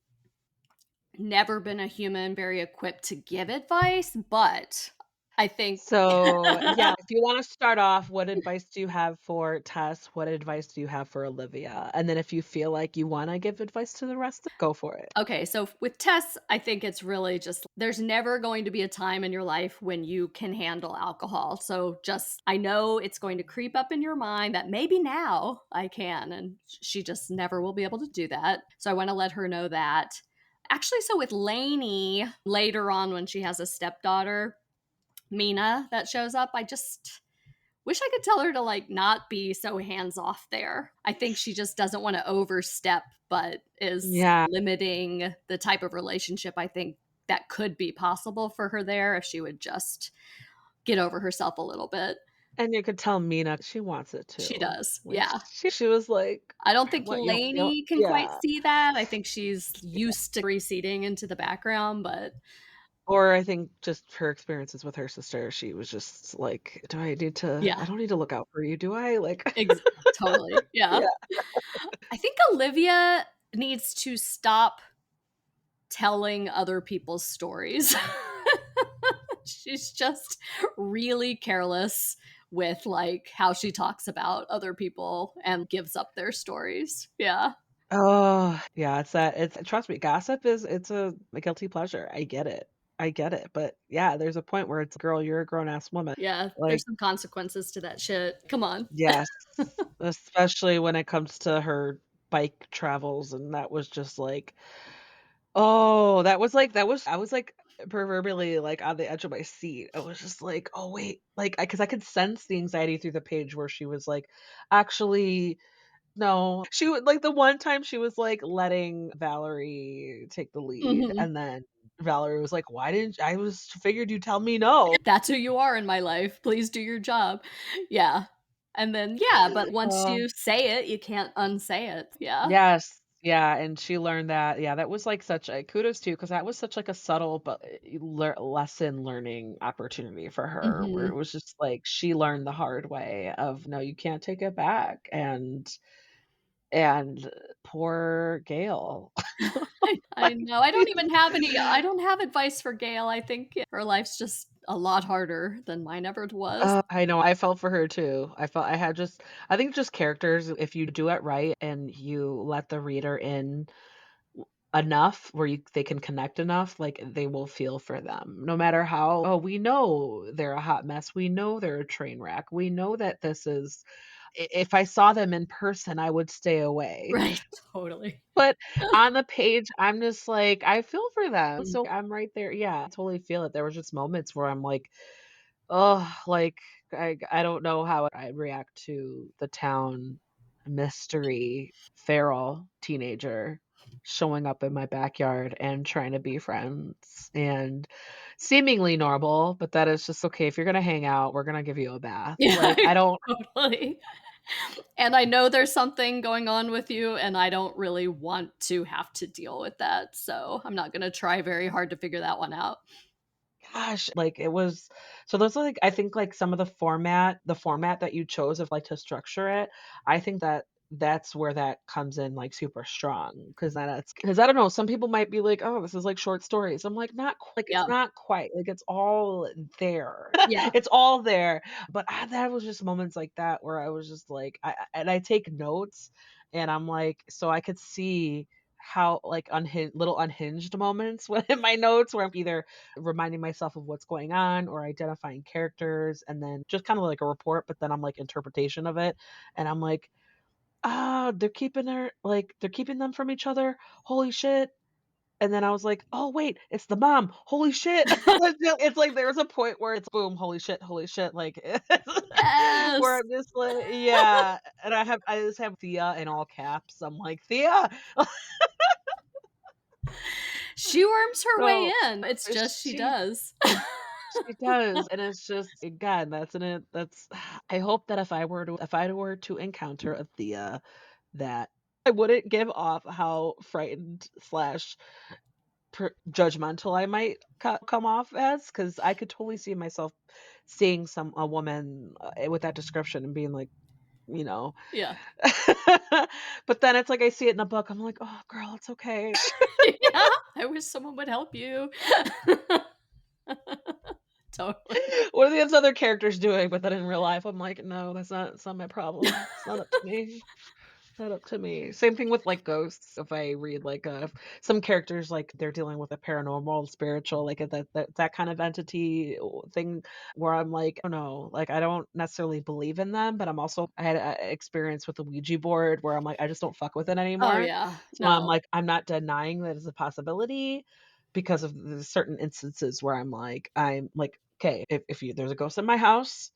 never been a human very equipped to give advice, but I think So, yeah, if you wanna start off, what advice do you have for Tess? What advice do you have for Olivia? And then if you feel like you wanna give advice to the rest, go for it. okay, so with Tess, I think it's really just there's never going to be a time in your life when you can handle alcohol. So just I know it's going to creep up in your mind that maybe now I can, and she just never will be able to do that. So I want to let her know that. Actually, so with Lainey later on when she has a stepdaughter, Mina, that shows up, I just Wish I could tell her to, like, not be so hands off there. I think she just doesn't wanna overstep, but is Yeah, limiting the type of relationship I think that could be possible for her there if she would just get over herself a little bit. and you could tell Mina, she wants it She too. does, Like, yeah. she was like, I don't "I think want you don't" Lainey can quite yeah. see that. I think she's used to receding into the background, but Or I think just her experiences with her sister, she was just like, "Do I need to I yeah, don't need to look out for you, do I?" Like ex totally, yeah. Yeah. I think Olivia needs to stop telling other people's stories. She's just really careless with, like, how she talks about other people and gives up their stories. Yeah. Oh, yeah, it's trust me, gossip is it's a guilty pleasure. I get it, but yeah, there's a point where it's, "Girl, you're a grown ass woman." Yeah, there's Like, some consequences to that shit. Come on. yes, especially when it comes to her bike travels, and that was just like, oh, that was I was, like, proverbially, like, on the edge of my seat. I was just like, "Oh, wait," like, because I could sense the anxiety through the page where she was like, "Actually, no." She would like, the one time she was, like, letting Valerie take the lead, Mhm. and then Valerie was like, "Why didn't I was figured you'd tell me no." That's who you are in my life. Please do your job. Yeah. And then yeah, but once Uh, you say it, you can't unsay it. Yeah. yes, yeah, and she learned that yeah, that was, like, such a kudos to because that was such, like, a subtle but, lesson learning opportunity for her, where it Mhm. was just, like, she learned the hard way of, "No, you can't take it back," and poor Gail. I know. I don't have advice for Gail. I think her life's just a lot harder than mine ever was. I know, I felt for her too. I had just I think just characters, if you do it right and you let the reader in enough where they can connect enough, like, they will feel for them. No matter how, "Oh, we know they're a hot mess. We know they're a train wreck. We know that this is" if I saw them in person, I would stay away. Right, totally. But on the page, I'm just like, I feel for them. Mm, So I'm right there. Yeah, I totally feel it. There was just moments where I'm like, oh, like, I don't know how I'd react to the town mystery feral teenager showing up in my backyard and trying to be friends and seemingly normal, but that is just, "Okay, if you're gonna hang out, we're gonna give you a bath." yeah, Like, I don't totally. And I know there's something going on with you, and I don't really want to have to deal with that, so I'm not gonna try very hard to figure that one out. gosh, like, it was so those are, like I think, like, some of the format that you chose of, like, to structure it, I think that that's where that comes in, like, super strong, because then it's because I don't know, some people might be like, "Oh, this is like short stories." I'm like, "Not like, Yeah, it's not quite, like, it's all there." yeah, It's all there, but, that was just moments like that where I was just like and I take notes, and I'm like so I could see how, like, little unhinged moments when in my notes where I'm either reminding myself of what's going on or identifying characters and then just kind of like a report, but then I'm like interpretation of it. And I'm like, ah, they're keeping them from each other. Holy shit. And then I was like, oh wait, it's the mom. Holy shit. It's like there's a point where it's boom, holy shit, like where yes! I'm just like, yeah. And I just have Thea in all caps. I'm like, Thea. She worms her way So in, it's just she she does. She does, and it's just again, that's I hope that if I were to encounter a Thea, that I wouldn't give off how frightened slash judgmental I might come off as, because I could totally see myself seeing a woman, with that description and being like, you know Yeah. but then it's like I see it in a book, I'm like, "Oh, girl, it's okay." Yeah, I wish someone would help you. Totally. What are these other characters doing? But then in real life, I'm like, "No, it's not my problem. It's not up to me. Not up to me." Same thing with, like, ghosts. If I read, like, some characters, like, they're dealing with a paranormal, spiritual, like, that kind of entity thing where I'm like, "Oh, no." Like, I don't necessarily believe in them, but I had a experience with the Ouija board where I'm like, I just don't fuck with it Oh, anymore. yeah. So I'm No. like, I'm not denying that it's a possibility because of the certain instances where I'm like, "Okay, if you there's a ghost in my house,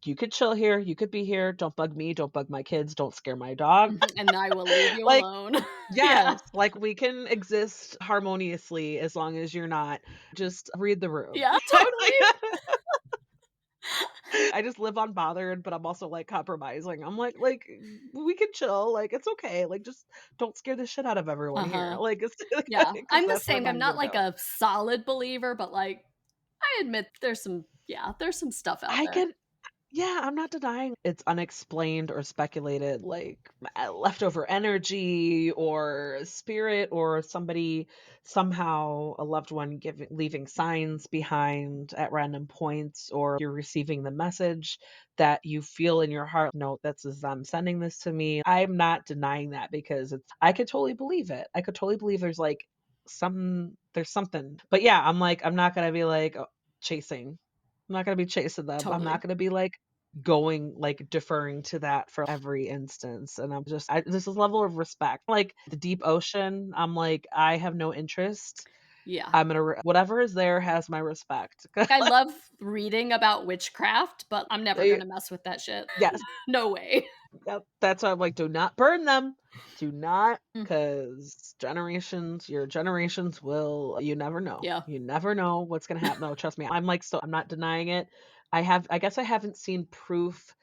you could chill here, you could be here, don't bug me, don't bug my kids, don't scare my dog. Mhm, and I will leave you Like, alone. Yeah. yes, like, we can exist harmoniously as long as you're not just read the room. Yeah, totally. I just live unbothered, but I'm also, like, compromising. I'm like, "We can chill, like, it's okay, like, just don't scare the shit out of everyone here." Uh-huh. Like, it's Yeah, because I'm the that's where same. I'm mine not would like go. a solid believer, but, like, I admit there's some stuff out I there. can Yeah, I'm not denying it's unexplained or speculated, like, leftover energy or spirit or somebody somehow a loved one giving leaving signs behind at random points, or you're receiving the message that you feel in your heart, "No, this is them sending this to me." I'm not denying that because I could totally believe it. I could totally believe there's something. But yeah, I'm like, I'm not gonna be like, chasing. I'm not gonna be chasing them. I'm not Totally. gonna be like deferring to that for every instance, and there's this level of respect. Like, the deep ocean, I'm like, "I have no interest. Yeah. I'm gonna re whatever is there has my respect." Like, I love reading about witchcraft, but I'm never They gonna mess with that shit. Yes, No way. yep, that's why I'm like, "Do not burn them. Do not, Mm, because your generations will you never know. yeah. You never know what's gonna happen." No, trust me, I'm not denying it. I guess I haven't seen proof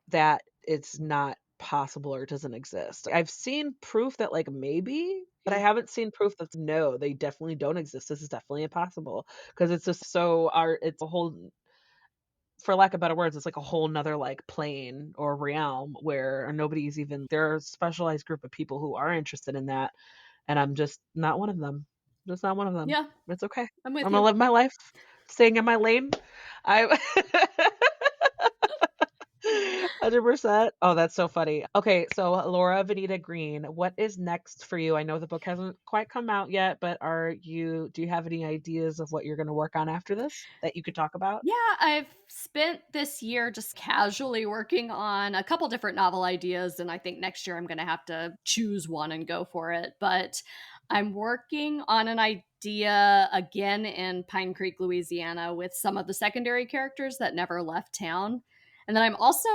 that it's not possible or doesn't exist. I've seen proof that, like, maybe, but I Yeah. haven't seen proof that no, they definitely don't exist. This is definitely impossible because it's just so our it's a whole for lack of better words, it's like a whole 'nother, like, plane or realm where nobody's even there are a specialized group of people who are interested in that, and I'm just not one of them. Just not one of them. Yeah, It's okay. I'm with I'm gonna you. live my life, staying in my lane. I 100%. Oh, that's so funny. Okay, so Laura Venita Green, what is next for you? I know the book hasn't quite come out yet, but do you have any ideas of what you're gonna work on after this that you could talk about? Yeah, I've spent this year just casually working on a couple different novel ideas, and I think next year I'm gonna have to choose one and go for it. But I'm working on an idea again in Pine Creek, Louisiana, with some of the secondary characters that never left town. And then I'm also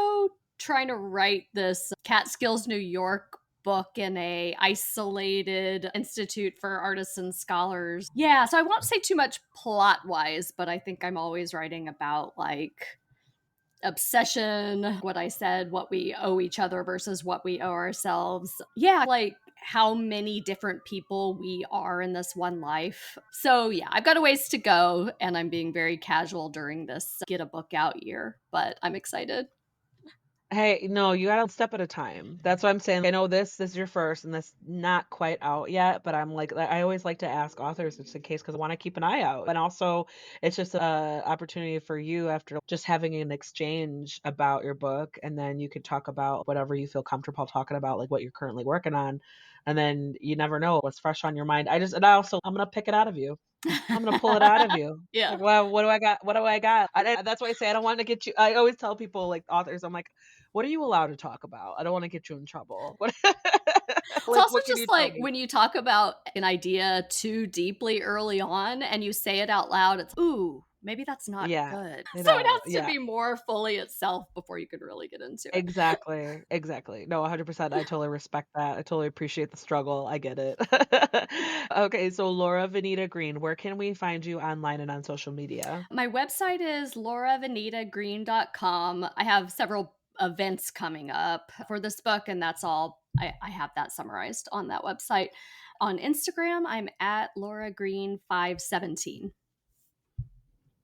trying to write this Catskills, New York book in a isolated institute for artists and scholars. Yeah, so I won't say too much plot wise, but I think I'm always writing about like obsession, what I said, what we owe each other versus what we owe ourselves. Yeah, like how many different people we are in this one life. So, yeah, I've got a ways to go, and I'm being very casual during this get a book out year, but I'm excited. Hey, no, you gotta step at a time. That's what I'm saying. I know this is your first and this not quite out yet, but I'm like I always like to ask authors just in case because I want to keep an eye out. And also it's just a opportunity for you after just having an exchange about your book and then you could talk about whatever you feel comfortable talking about, like what you're currently working on. And then you never know what's fresh on your mind. I'm gonna pick it out of you. I'm gonna pull it out of you. Yeah. Like, well, what do I got? What do I got? That's why I say I don't want to get you. I always tell people, like authors, I'm like, what are you allowed to talk about? I don't want to get you in trouble. What, It's like, also what can you just tell like me? when you talk about an idea too deeply early on and you say it out loud, it's, ooh, maybe that's not Yeah, good. you So it know, has to yeah. be more fully itself before you can really get into it. Exactly, exactly. No, 100%. I totally respect that. I totally appreciate the struggle. I get it. Okay, so Laura Venita Green, where can we find you online and on social media? My website is lauravenitagreen.com. I have several events coming up for this book, and that's all. I have that summarized on that website. On Instagram, I'm at Laura Green 517.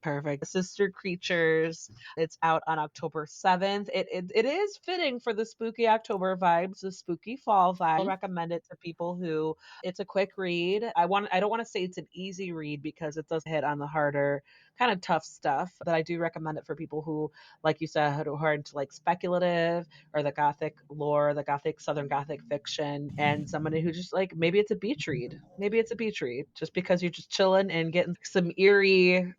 Perfect. Sister Creatures. It's out on October 7th. It is fitting for the spooky October vibes, the spooky fall vibe. I'll recommend it to people who it's a quick read. I don't want to say it's an easy read because it does hit on the harder, kind of tough stuff, but I do recommend it for people who, like you said, who are into like speculative or the gothic lore, the gothic southern gothic fiction, and somebody who just like maybe it's a beach read. Maybe it's a beach read just because you're just chilling and getting some eerie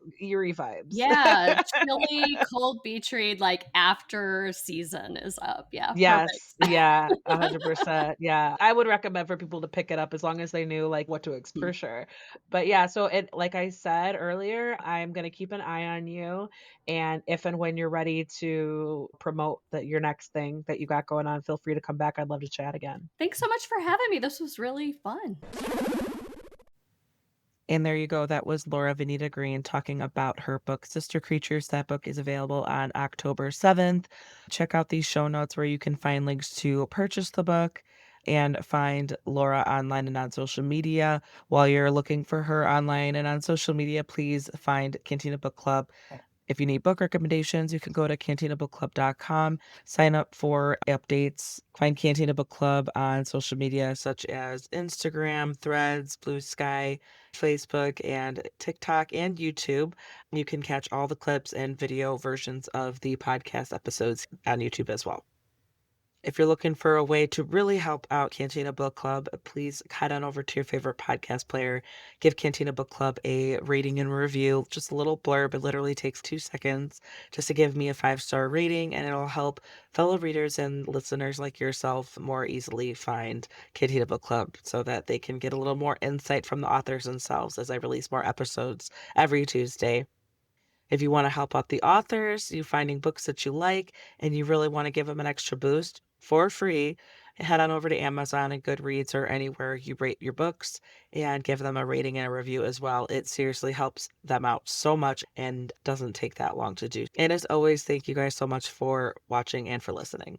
summery vibes. Yeah, chilly, cold beach read, like, after season is up. Yeah, Yes, perfect. yeah, 100%, yeah. I would recommend for people to pick it up as long as they knew, like, what to ex Hmm. for sure. But yeah, so it like I said earlier, I'm gonna keep an eye on you, and if and when you're ready to promote your next thing that you got going on, feel free to come back. I'd love to chat again. Thanks so much for having me. This was really fun. And there you go. That was Laura Venita Green talking about her book, Sister Creatures. That book is available on October 7th. Check out these show notes where you can find links to purchase the book and find Laura online and on social media. While you're looking for her online and on social media, please find Cantina Book Club. If you need book recommendations, you can go to cantinabookclub.com, sign up for updates, find Cantina Book Club on social media such as Instagram, Threads, Blue Sky, Facebook, and TikTok and YouTube. You can catch all the clips and video versions of the podcast episodes on YouTube as well. If you're looking for a way to really help out Cantina Book Club, please head on over to your favorite podcast player. Give Cantina Book Club a rating and review. Just a little blurb. It literally takes 2 seconds just to give me a 5-star rating, and it'll help fellow readers and listeners like yourself more easily find Cantina Book Club so that they can get a little more insight from the authors themselves as I release more episodes every Tuesday. If you want to help out the authors, you finding books that you like, and you really want to give them an extra boost for free, head on over to Amazon and Goodreads or anywhere you rate your books and give them a rating and a review as well. It seriously helps them out so much and doesn't take that long to do. And as always, thank you guys so much for watching and for listening.